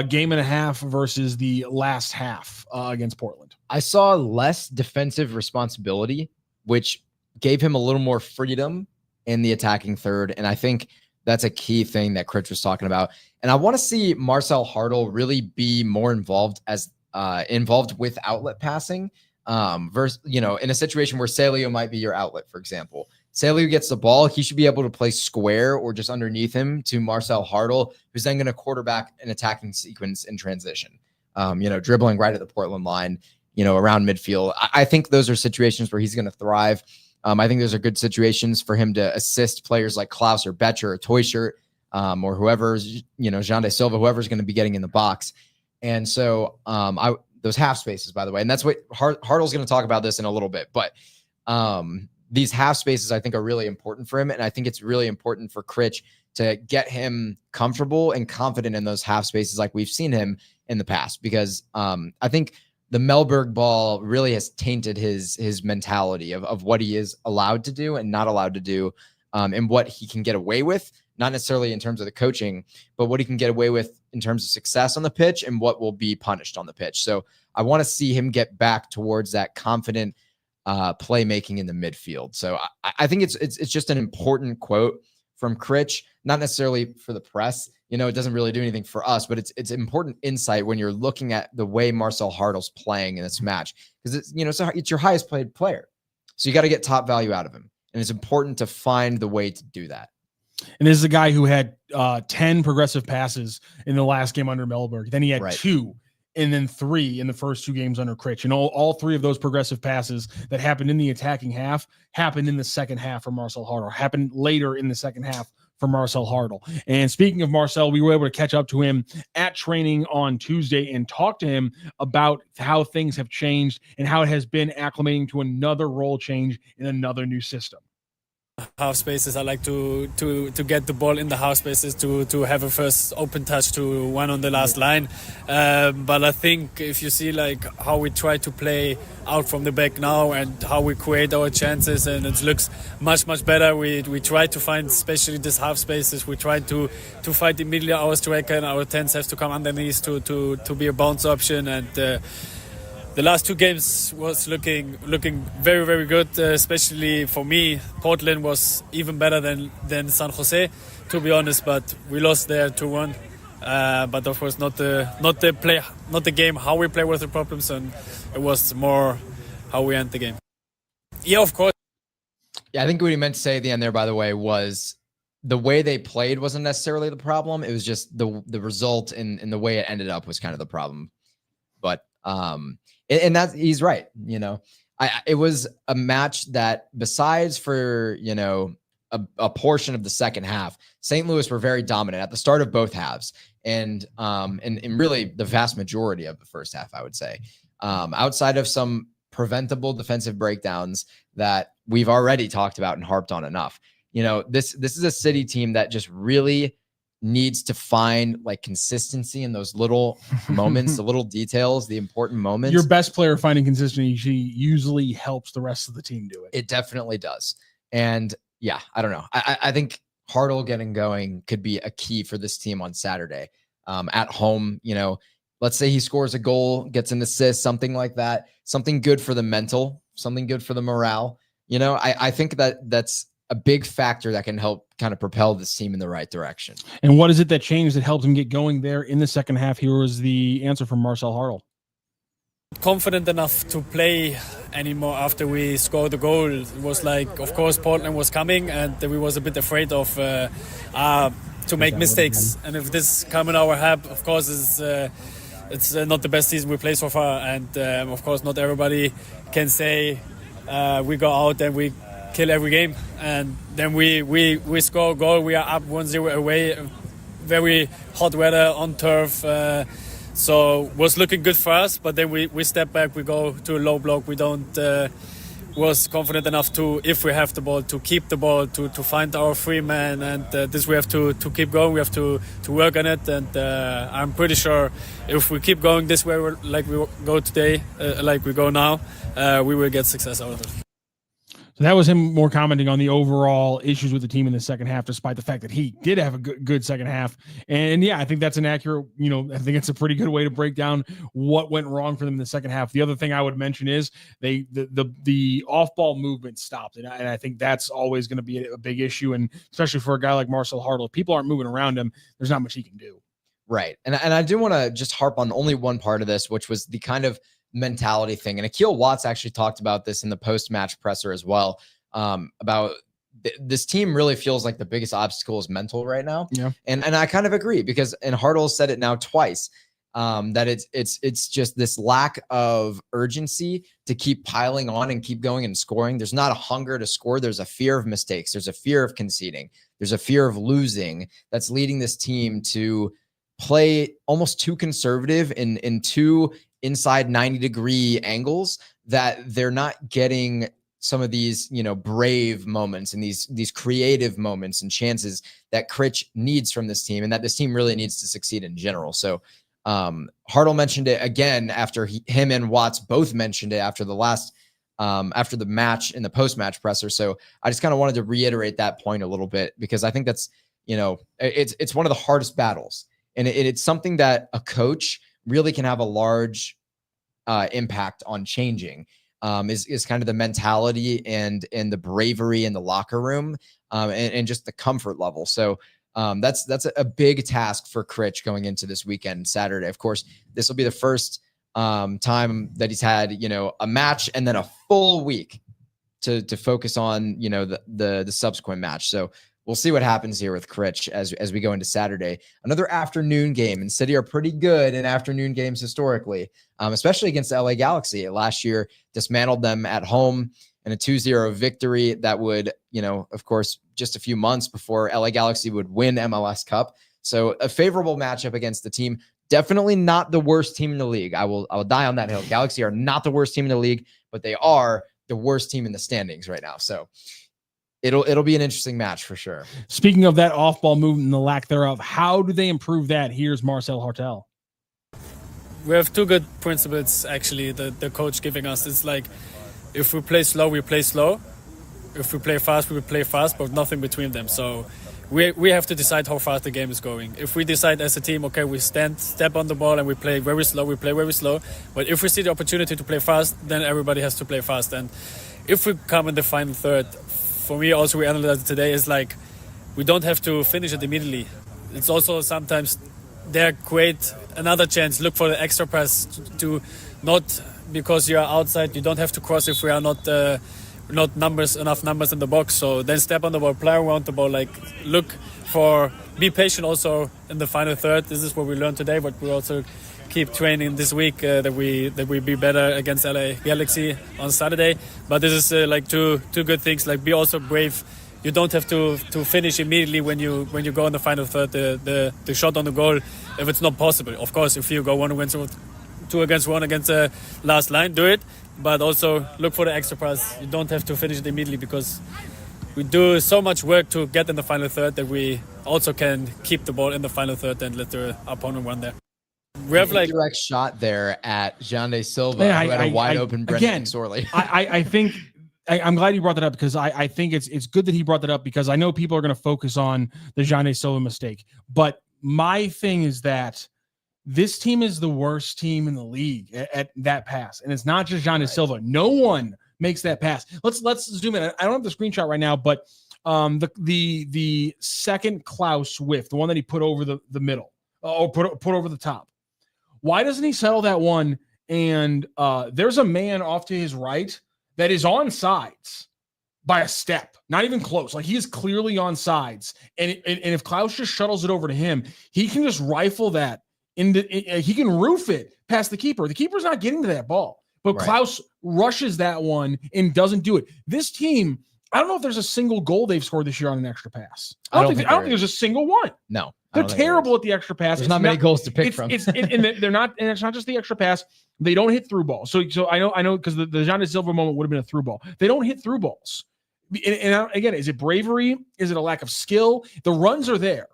game and a half versus the last half against Portland? I saw less defensive responsibility, which gave him a little more freedom in the attacking third. And I think that's a key thing that Critch was talking about. And I want to see Marcel Hartl really be more involved with outlet passing versus, in a situation where Celio might be your outlet, for example. Celio gets the ball, he should be able to play square or just underneath him to Marcel Hartl, who's then going to quarterback an attacking sequence in transition, dribbling right at the Portland line, around midfield. I think those are situations where he's going to thrive. I think those are good situations for him to assist players like Klaus or Betcher or Teuscher, or whoever's, Jean de Silva, whoever's going to be getting in the box. And so those half spaces, by the way, and that's what Hartl's going to talk about this in a little bit, but these half spaces I think are really important for him. And I think it's really important for Critch to get him comfortable and confident in those half spaces like we've seen him in the past, because I think the Mellberg ball really has tainted his mentality of what he is allowed to do and not allowed to do, and what he can get away with, not necessarily in terms of the coaching, but what he can get away with in terms of success on the pitch and what will be punished on the pitch. So I want to see him get back towards that confident playmaking in the midfield. So I think it's just an important quote from Critch, not necessarily for the press. It doesn't really do anything for us, but it's important insight when you're looking at the way Marcel Hartl's playing in this match, because it's your highest paid player. So you got to get top value out of him. And it's important to find the way to do that. And this is a guy who had 10 progressive passes in the last game under Mellberg. Then he had 2 and then 3 in the first 2 games under Critch. And all 3 of those progressive passes that happened in the attacking half happened in the second half for Marcel Hartl, happened later in the second half for Marcel Hartl. And speaking of Marcel, we were able to catch up to him at training on Tuesday and talk to him about how things have changed and how it has been acclimating to another role change in another new system. Half spaces, I like to get the ball in the half spaces to have a first open touch to one on the last line, but I think if you see like how we try to play out from the back now and how we create our chances, and it looks much better. We try to find especially these half spaces, we try to fight immediately our striker, and our 10s have to come underneath to be a bounce option. And the last 2 games was looking very, very good, especially for me. Portland was even better than San Jose, to be honest, but we lost there 2-1. but of course not the game how we play was the problems, and it was more how we end the game. Yeah, of course. Yeah, I think what he meant to say at the end there, by the way, was the way they played wasn't necessarily the problem. It was just the result and the way it ended up was kind of the problem. But and that he's right. You know, it was a match that, besides for, you know, a portion of the second half, St. Louis were very dominant at the start of both halves, and really the vast majority of the first half, I would say, outside of some preventable defensive breakdowns that we've already talked about and harped on enough. You know, this is a City team that just really needs to find like consistency in those little moments, the little details, the important moments. Your best player finding consistency usually helps the rest of the team do it. It definitely does. And yeah, I don't know. I think Hartl getting going could be a key for this team on Saturday at home. You know, let's say he scores a goal, gets an assist, something like that, something good for the mental, something good for the morale. You know, I think that's a big factor that can help kind of propel this team in the right direction. And what is it that changed that helped him get going there in the second half? Here was the answer from Marcel Hartl. Confident enough to play anymore after we scored the goal. It was like, of course, Portland was coming, and we was a bit afraid of to make mistakes. And if this come in our half, of course, it's not the best season we played so far. And of course, not everybody can say we go out and we kill every game, and then we score a goal. We are up 1-0 away. Very hot weather on turf. So was looking good for us, but then we step back, we go to a low block. We don't was confident enough to, if we have the ball, to keep the ball, to find our free man, and this we have to keep going. We have to work on it, and I'm pretty sure if we keep going this way, like we go today, like we go now, we will get success out of it. So that was him more commenting on the overall issues with the team in the second half, despite the fact that he did have a good second half. And yeah, I think that's an accurate, you know, I think it's a pretty good way to break down what went wrong for them in the second half. The other thing I would mention is the off-ball movement stopped. And I think that's always going to be a big issue. And especially for a guy like Marcel Hartl, if people aren't moving around him, there's not much he can do. Right. And I do want to just harp on only one part of this, which was the kind of mentality thing. And Akil Watts actually talked about this in the post-match presser as well, about this team really feels like the biggest obstacle is mental right now. Yeah. And I kind of agree, because, and Hartl said it now twice, that it's just this lack of urgency to keep piling on and keep going and scoring. There's not a hunger to score. There's a fear of mistakes. There's a fear of conceding. There's a fear of losing that's leading this team to play almost too conservative in two inside 90-degree angles, that they're not getting some of these, you know, brave moments and these creative moments and chances that Critch needs from this team, and that this team really needs to succeed in general. So Hartl mentioned it again after him and Watts both mentioned it after the last after the match in the post-match presser. So I just kind of wanted to reiterate that point a little bit, because I think that's, you know, it's one of the hardest battles, and it's something that a coach really can have a large impact on changing, is kind of the mentality and the bravery in the locker room, and just the comfort level. So that's a big task for Critch going into this weekend, Saturday. Of course, this will be the first time that he's had, you know, a match and then a full week to focus on, you know, the subsequent match. So we'll see what happens here with Critch as we go into Saturday. Another afternoon game, and City are pretty good in afternoon games historically, especially against the LA Galaxy. Last year, dismantled them at home in a 2-0 victory that would, you know, of course, just a few months before LA Galaxy would win MLS Cup. So a favorable matchup against the team. Definitely not the worst team in the league. I will die on that hill. Galaxy are not the worst team in the league, but they are the worst team in the standings right now. So it'll be an interesting match for sure. Speaking of that off-ball movement and the lack thereof, how do they improve that? Here's Marcel Hartl. We have two good principles, actually, the coach giving us. It's like, if we play slow, we play slow. If we play fast, we play fast, but nothing between them. So we have to decide how fast the game is going. If we decide as a team, okay, we step on the ball and we play very slow, we play very slow. But if we see the opportunity to play fast, then everybody has to play fast. And if we come in the final third, for me, also, we analyzed it today, is like, we don't have to finish it immediately. It's also sometimes there create another chance. Look for the extra pass to not because you are outside. You don't have to cross if we are not enough numbers in the box. So then step on the ball, play around the ball. Like be patient also in the final third. This is what we learned today, but we also keep training this week that we be better against LA Galaxy on Saturday. But this is like two good things. Like be also brave. You don't have to finish immediately when you go in the final third. The shot on the goal, if it's not possible. Of course, if you go 2 against 1 against the last line, do it. But also look for the extra pass. You don't have to finish it immediately because we do so much work to get in the final third that we also can keep the ball in the final third and let the opponent run there. We have like direct shot there at Jandé Silva, who had a wide open Brendan McSorley. I think I'm glad you brought that up because I think it's good that he brought that up because I know people are going to focus on the Jandé Silva mistake. But my thing is that this team is the worst team in the league at that pass. And it's not just Jandé Silva. No one makes that pass. Let's zoom in. I don't have the screenshot right now, but the second Klaus whiff, the one that he put over the middle or put over the top. Why doesn't he settle that one? And there's a man off to his right that is on sides by a step, not even close. Like he is clearly on sides. And if Klaus just shuttles it over to him, he can just rifle that. He can roof it past the keeper. The keeper's not getting to that ball, but right. Klaus rushes that one and doesn't do it. This team, I don't know if there's a single goal they've scored this year on an extra pass. I don't think there's a single one. No, they're terrible at the extra pass. There's not many goals to pick from. They're not, and it's not just the extra pass. They don't hit through balls. So I know because the Jandé Silva moment would have been a through ball. They don't hit through balls. And again, is it bravery? Is it a lack of skill? The runs are there.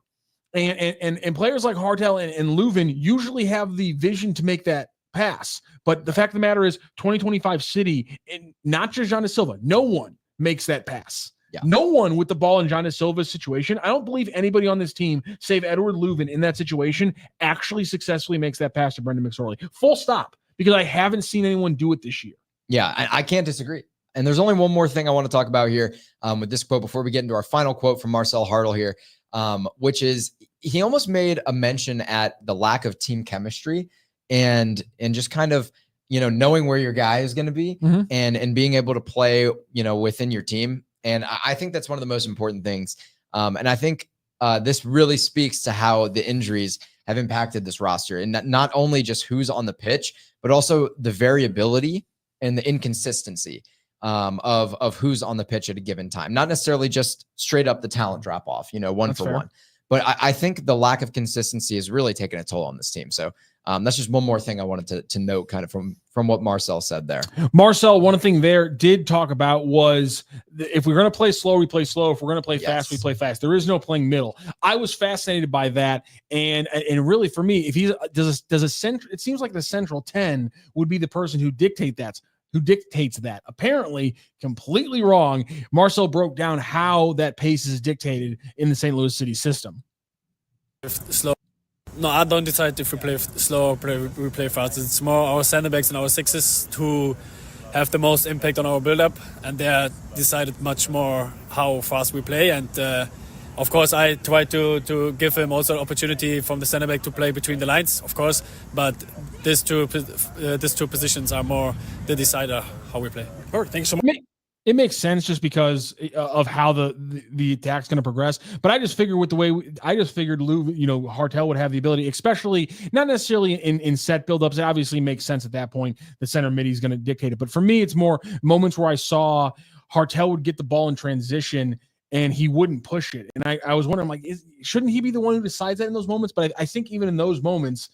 And players like Hartel and Leuven usually have the vision to make that pass. But the fact of the matter is 2025 City, and not just Jandé Silva, no one makes that pass. Yeah. No one with the ball in Jandé Silva's situation. I don't believe anybody on this team, save Edward Leuven in that situation, actually successfully makes that pass to Brendan McSorley. Full stop. Because I haven't seen anyone do it this year. Yeah, I can't disagree. And there's only one more thing I want to talk about here with this quote before we get into our final quote from Marcel Hartel here, which is he almost made a mention at the lack of team chemistry and just kind of, knowing where your guy is going to be and being able to play, within your team. And I think that's one of the most important things. And I think this really speaks to how the injuries have impacted this roster, and not only just who's on the pitch, but also the variability and the inconsistency of who's on the pitch at a given time. Not necessarily just straight up the talent drop off, one that's for fair. One. But I think the lack of consistency has really taken a toll on this team. So that's just one more thing I wanted to note kind of from what Marcel said there. Marcel, one thing there did talk about was if we're going to play slow, we play slow. If we're going to play fast, we play fast. There is no playing middle. I was fascinated by that. And really for me, if he does a central, it seems like the central 10 would be the person who dictates that. Apparently completely wrong. Marcel broke down how that pace is dictated in the St. Louis City system. Slow. No, I don't decide if we play slow or we play fast. It's more our center backs and our sixes who have the most impact on our build-up, and they are decided much more how fast we play. And of course, I try to give him also an opportunity from the center back to play between the lines, of course. But these two positions are more the decider how we play. Perfect. Thank you so much. It makes sense just because of how the attack's going to progress. But I just figured Hartel would have the ability, especially not necessarily in set buildups. It obviously makes sense at that point. The center mid is going to dictate it. But for me, it's more moments where I saw Hartel would get the ball in transition and he wouldn't push it. And I was wondering, shouldn't he be the one who decides that in those moments? But I think even in those moments,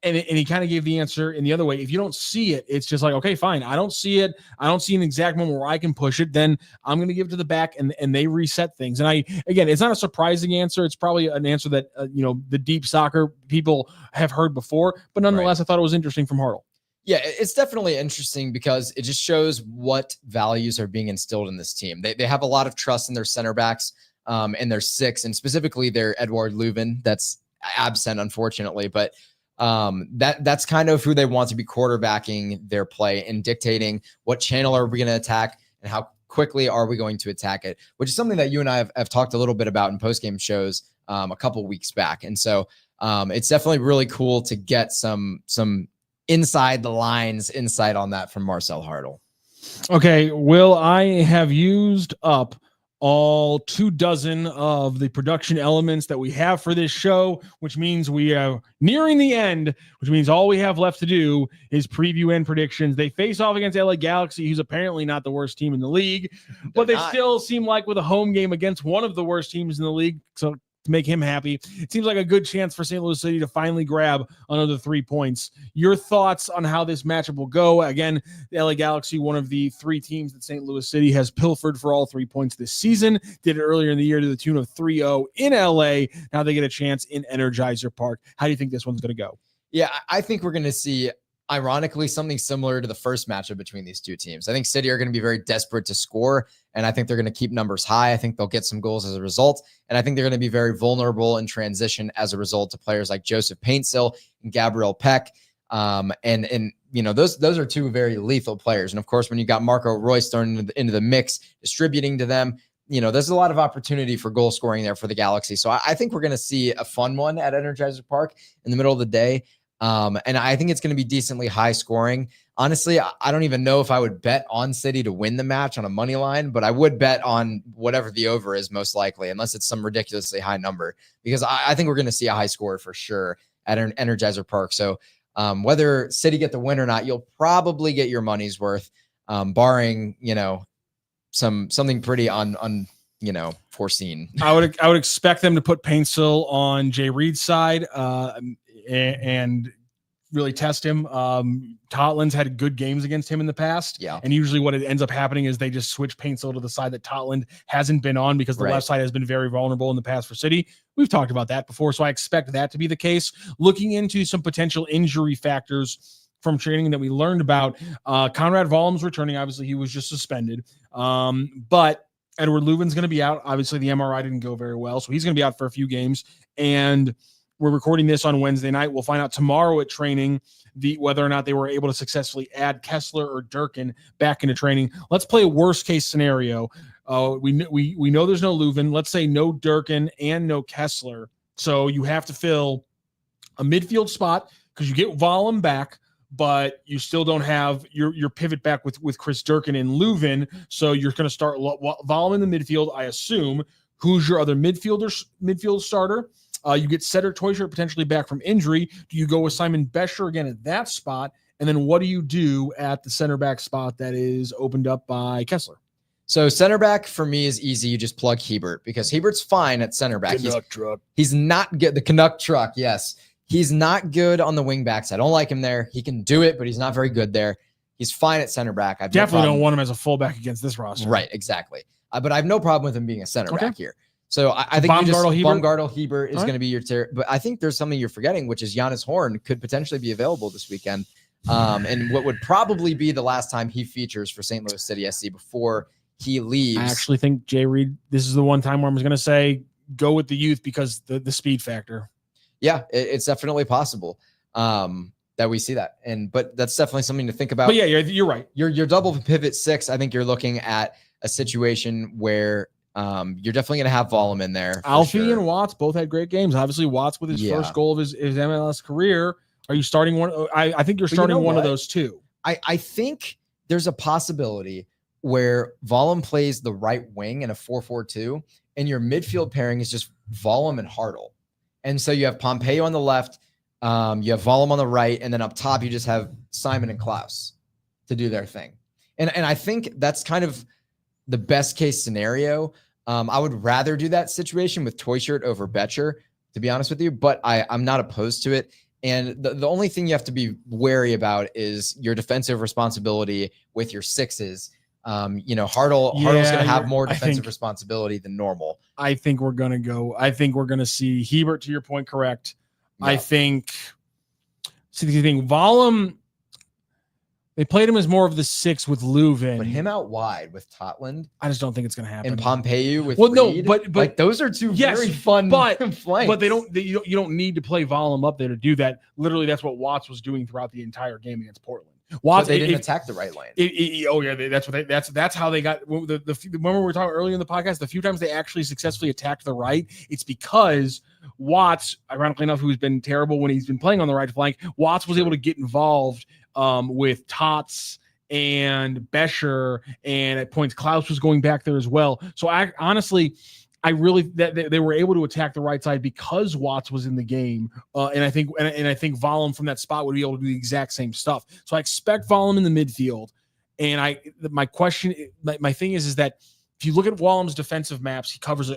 and he kind of gave the answer in the other way. If you don't see it, it's just like, okay, fine. I don't see it. I don't see an exact moment where I can push it. Then I'm going to give it to the back and they reset things. And again, it's not a surprising answer. It's probably an answer that, the deep soccer people have heard before, but nonetheless, right. I thought it was interesting from Hartel. Yeah, it's definitely interesting because it just shows what values are being instilled in this team. They have a lot of trust in their center backs and their six, and specifically their Edouard Leuven. That's absent, unfortunately, but that's kind of who they want to be quarterbacking their play and dictating what channel are we going to attack and how quickly are we going to attack it, which is something that you and I have talked a little bit about in post-game shows a couple weeks back. And so it's definitely really cool to get some inside the lines insight on that from Marcel Hartl. Okay, Will, I have used up all 24 of the production elements that we have for this show, which means we are nearing the end, which means all we have left to do is preview and predictions. They face off against LA Galaxy, who's apparently not the worst team in the league, but they still seem like with a home game against one of the worst teams in the league. So to make him happy, it seems like a good chance for St. Louis City to finally grab another 3 points. Your thoughts on how this matchup will go? Again, the LA Galaxy, one of the 3 teams that St. Louis City has pilfered for all 3 points this season, did it earlier in the year to the tune of 3-0 in LA. Now they get a chance in Energizer Park. How do you think this one's going to go? Yeah, I think we're going to see, ironically, something similar to the first matchup between these two teams. I think City are going to be very desperate to score, and I think they're going to keep numbers high. I think they'll get some goals as a result, and I think they're going to be very vulnerable in transition as a result to players like Joseph Paintsil and Gabriel Peck. And you know, those are 2 very lethal players. And of course, when you got Marco Royce thrown into the mix, distributing to them, you know, there's a lot of opportunity for goal scoring there for the Galaxy. So I think we're going to see a fun one at Energizer Park in the middle of the day. And I think it's going to be decently high scoring. Honestly, I don't even know if I would bet on City to win the match on a money line, but I would bet on whatever the over is most likely, unless it's some ridiculously high number, because I think we're going to see a high score for sure at Energizer Park. So whether City get the win or not, you'll probably get your money's worth, barring, you know, something pretty foreseen. I would expect them to put Paintsil on Jay Reed's side and really test him. Totland's had good games against him in the past. Yeah. And usually what it ends up happening is they just switch Paintsil to the side that Totland hasn't been on, because the left side has been very vulnerable in the past for City. We've talked about that before, so I expect that to be the case. Looking into some potential injury factors from training that we learned about, Conrad Volum's returning. Obviously, he was just suspended. But Edward Leuven's going to be out. Obviously, the MRI didn't go very well, so he's going to be out for a few games. And we're recording this on Wednesday night. We'll find out tomorrow at training whether or not they were able to successfully add Kessler or Durkin back into training. Let's play a worst case scenario. We know there's no Leuven. Let's say no Durkin and no Kessler. So you have to fill a midfield spot because you get Volum back, but you still don't have your pivot back with Chris Durkin and Leuven. So you're going to start Volum in the midfield, I assume. Who's your other midfield starter? You get Setter Teuscher potentially back from injury. Do you go with Simon Bescher again at that spot? And then what do you do at the center back spot that is opened up by Kessler? So center back for me is easy. You just plug Hebert, because Hebert's fine at center back. He's not good. The Canuck truck, yes. He's not good on the wing backs. I don't like him there. He can do it, but he's not very good there. He's fine at center back. I definitely don't want him as a fullback against this roster. Right, exactly. But I have no problem with him being a center back here. So I think Baumgartel Hebert is going to be your tier. But I think there's something you're forgetting, which is Jonas Horn could potentially be available this weekend. And what would probably be the last time he features for St. Louis City SC before he leaves. I actually think Jay Reed, this is the one time where I'm going to say go with the youth because the speed factor. Yeah, it's definitely possible that we see that. But that's definitely something to think about. But yeah, you're right. Your double pivot 6, I think you're looking at a situation where you're definitely going to have Volum in there. Alfie and Watts both had great games. Obviously, Watts with his first goal of his MLS career. Are you starting one? I think you're starting one of those two. I think there's a possibility where Volum plays the right wing in a 4-4-2, and your midfield pairing is just Volum and Hartl. And so you have Pompeo on the left, you have Volum on the right, and then up top you just have Simon and Klaus to do their thing. And I think that's kind of the best case scenario. I would rather do that situation with Teuscher over Betcher, to be honest with you, but I'm not opposed to it. And the only thing you have to be wary about is your defensive responsibility with your 6s. Hartle's going to have more defensive responsibility than normal. I think we're going to see Hebert, to your point, correct. Yeah. I think, Volum, they played him as more of the 6 with Leuven. But him out wide with Totland, I just don't think it's going to happen. And Pompeo with Reed, but like those are two very fun flanks. But you don't need to play Volum up there to do that. Literally, that's what Watts was doing throughout the entire game against Portland. Watts, they didn't attack the right lane. Oh yeah, that's how they got the moment we were talking earlier in the podcast. The few times they actually successfully attacked the right, it's because Watts, ironically enough, who's been terrible when he's been playing on the right flank, Watts was able to get involved with Tots and Bescher, and at points Klaus was going back there as well. So I really that they were able to attack the right side because Watts was in the game, and I think Vollum from that spot would be able to do the exact same stuff. So I expect Vollum in the midfield, and my thing is that if you look at Wallum's defensive maps, he covers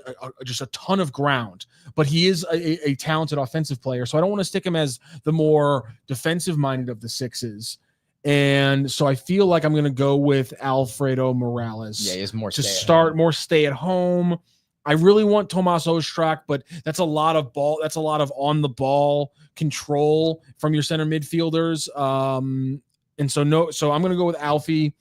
just a ton of ground, but he is a talented offensive player. So I don't want to stick him as the more defensive minded of the sixes. And so I feel like I'm going to go with Alfredo Morales. Yeah, he is more to start, more stay at home. I really want Tomas Ostrak, but that's a lot of ball. That's a lot of on the ball control from your center midfielders. So I'm going to go with Alfie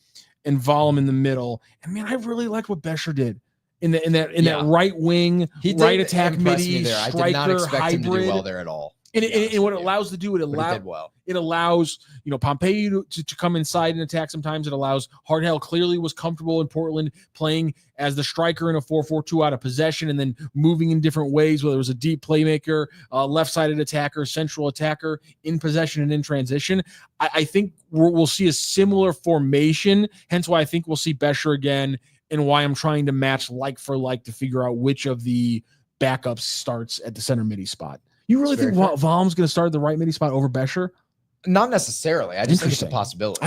and Vollum in the middle. And man, I really liked what Bescher did in that right wing, right attack midi, striker, I did not expect hybrid. him to do well there at all. And what it allows to do, it allows Pompey to come inside and attack sometimes. It allows Hardhell clearly was comfortable in Portland playing as the striker in a 4-4-2 out of possession and then moving in different ways, whether it was a deep playmaker, left-sided attacker, central attacker, in possession and in transition. I think we'll see a similar formation, hence why I think we'll see Bescher again and why I'm trying to match like for like to figure out which of the backups starts at the center midi spot. You really think Vollum's going to start at the right midi spot over Bescher? Not necessarily. I just think it's a possibility.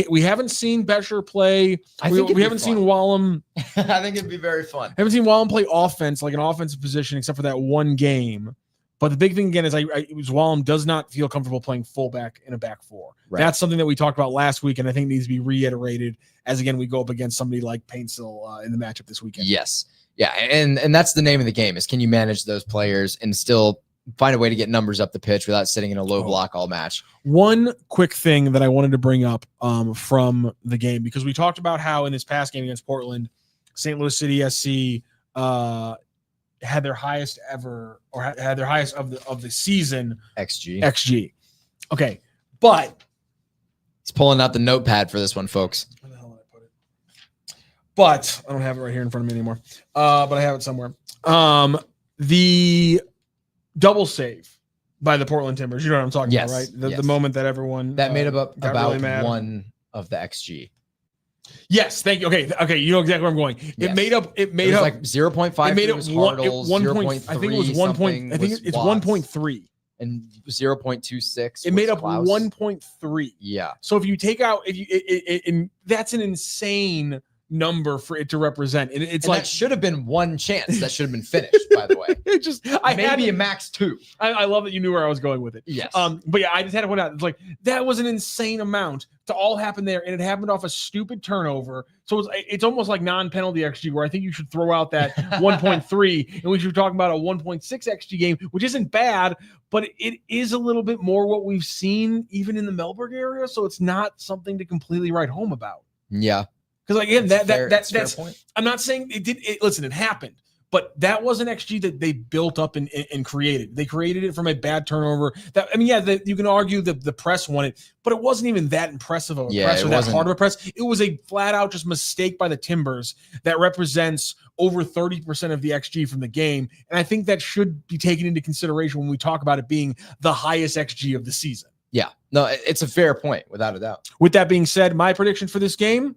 We haven't seen Bescher play. We haven't seen Wallum. I think it'd be very fun. Haven't seen Wallum play offense, like an offensive position, except for that one game. But the big thing again is Wallum does not feel comfortable playing fullback in a back four. Right. That's something that we talked about last week, and I think needs to be reiterated as again we go up against somebody like Paintsill in the matchup this weekend. Yes. Yeah, and that's the name of the game is can you manage those players and still find a way to get numbers up the pitch without sitting in a low block all match. One quick thing that I wanted to bring up from the game, because we talked about how in this past game against Portland, St. Louis City SC had their highest ever, or had their highest of the season XG. Okay, but he's pulling out the notepad for this one, folks. Where the hell did I put it? But I don't have it right here in front of me anymore. But I have it somewhere. The double save by the Portland Timbers. You know what I'm talking about, right? The moment that everyone that made about really mad. One of the XG. Yes, thank you. Okay, you know exactly where I'm going. It yes. made up like 0.5. It made up 1 point. I think it was 1 point. I think it's 1.3 and 0.26. It made up Klaus. 1.3. Yeah. So if you take out that's an insane number for it to represent. And it's like that should have been one chance that should have been finished, by the way. It just maybe a max 2. I love that you knew where I was going with it. Yes. But yeah, I just had to point out, it's like that was an insane amount to all happen there, and it happened off a stupid turnover. So it's almost like non-penalty XG, where I think you should throw out that 1.3 and we should talk about a 1.6 XG game, which isn't bad, but it is a little bit more what we've seen even in the Melbourne area. So it's not something to completely write home about. Yeah. Because again, that's fair point. I'm not saying it did. Listen, it happened, but that was an XG that they built up and created. They created it from a bad turnover. You can argue that the press won it, but it wasn't even that impressive of a press or that hard of a press. It was a flat out just mistake by the Timbers that represents over 30% of the XG from the game, and I think that should be taken into consideration when we talk about it being the highest XG of the season. Yeah, no, it's a fair point without a doubt. With that being said, my prediction for this game.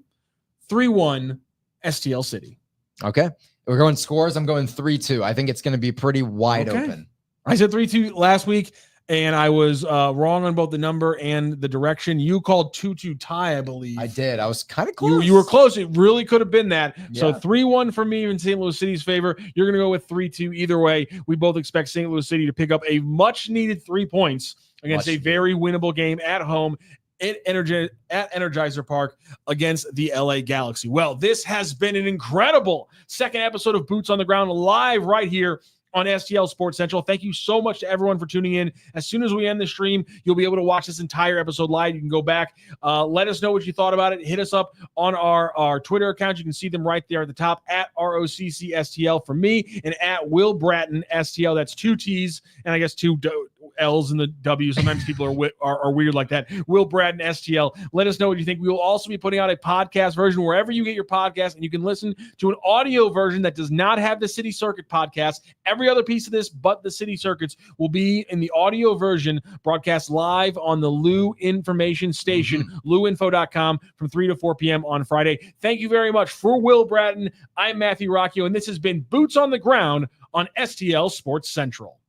3-1 STL City. Okay. We're going scores. I'm going 3-2. I think it's going to be pretty wide open. I said 3-2 last week, and I was wrong on both the number and the direction. You called 2-2 tie, I believe. I did. I was kind of close. You were close. It really could have been that. Yeah. So 3-1 for me in St. Louis City's favor. You're going to go with 3-2. Either way, we both expect St. Louis City to pick up a much-needed 3 points against a very winnable game at home at Energizer Park against the LA Galaxy. Well, this has been an incredible second episode of Boots on the Ground live right here on STL Sports Central. Thank you so much to everyone for tuning in. As soon as we end the stream, you'll be able to watch this entire episode live. You can go back. Let us know what you thought about it. Hit us up on our Twitter account. You can see them right there at the top, at ROCCSTL for me and at Will Bratton STL. That's 2 T's and I guess 2 L's and the W's. Sometimes people are weird like that. Will Bratton, STL. Let us know what you think. We will also be putting out a podcast version wherever you get your podcast, and you can listen to an audio version that does not have the City Circuit podcast. Every other piece of this but the City Circuits will be in the audio version, broadcast live on the Lou Information Station, louinfo.com, from 3 to 4 p.m. on Friday. Thank you very much. For Will Bratton, I'm Matthew Rocchio, and this has been Boots on the Ground on STL Sports Central.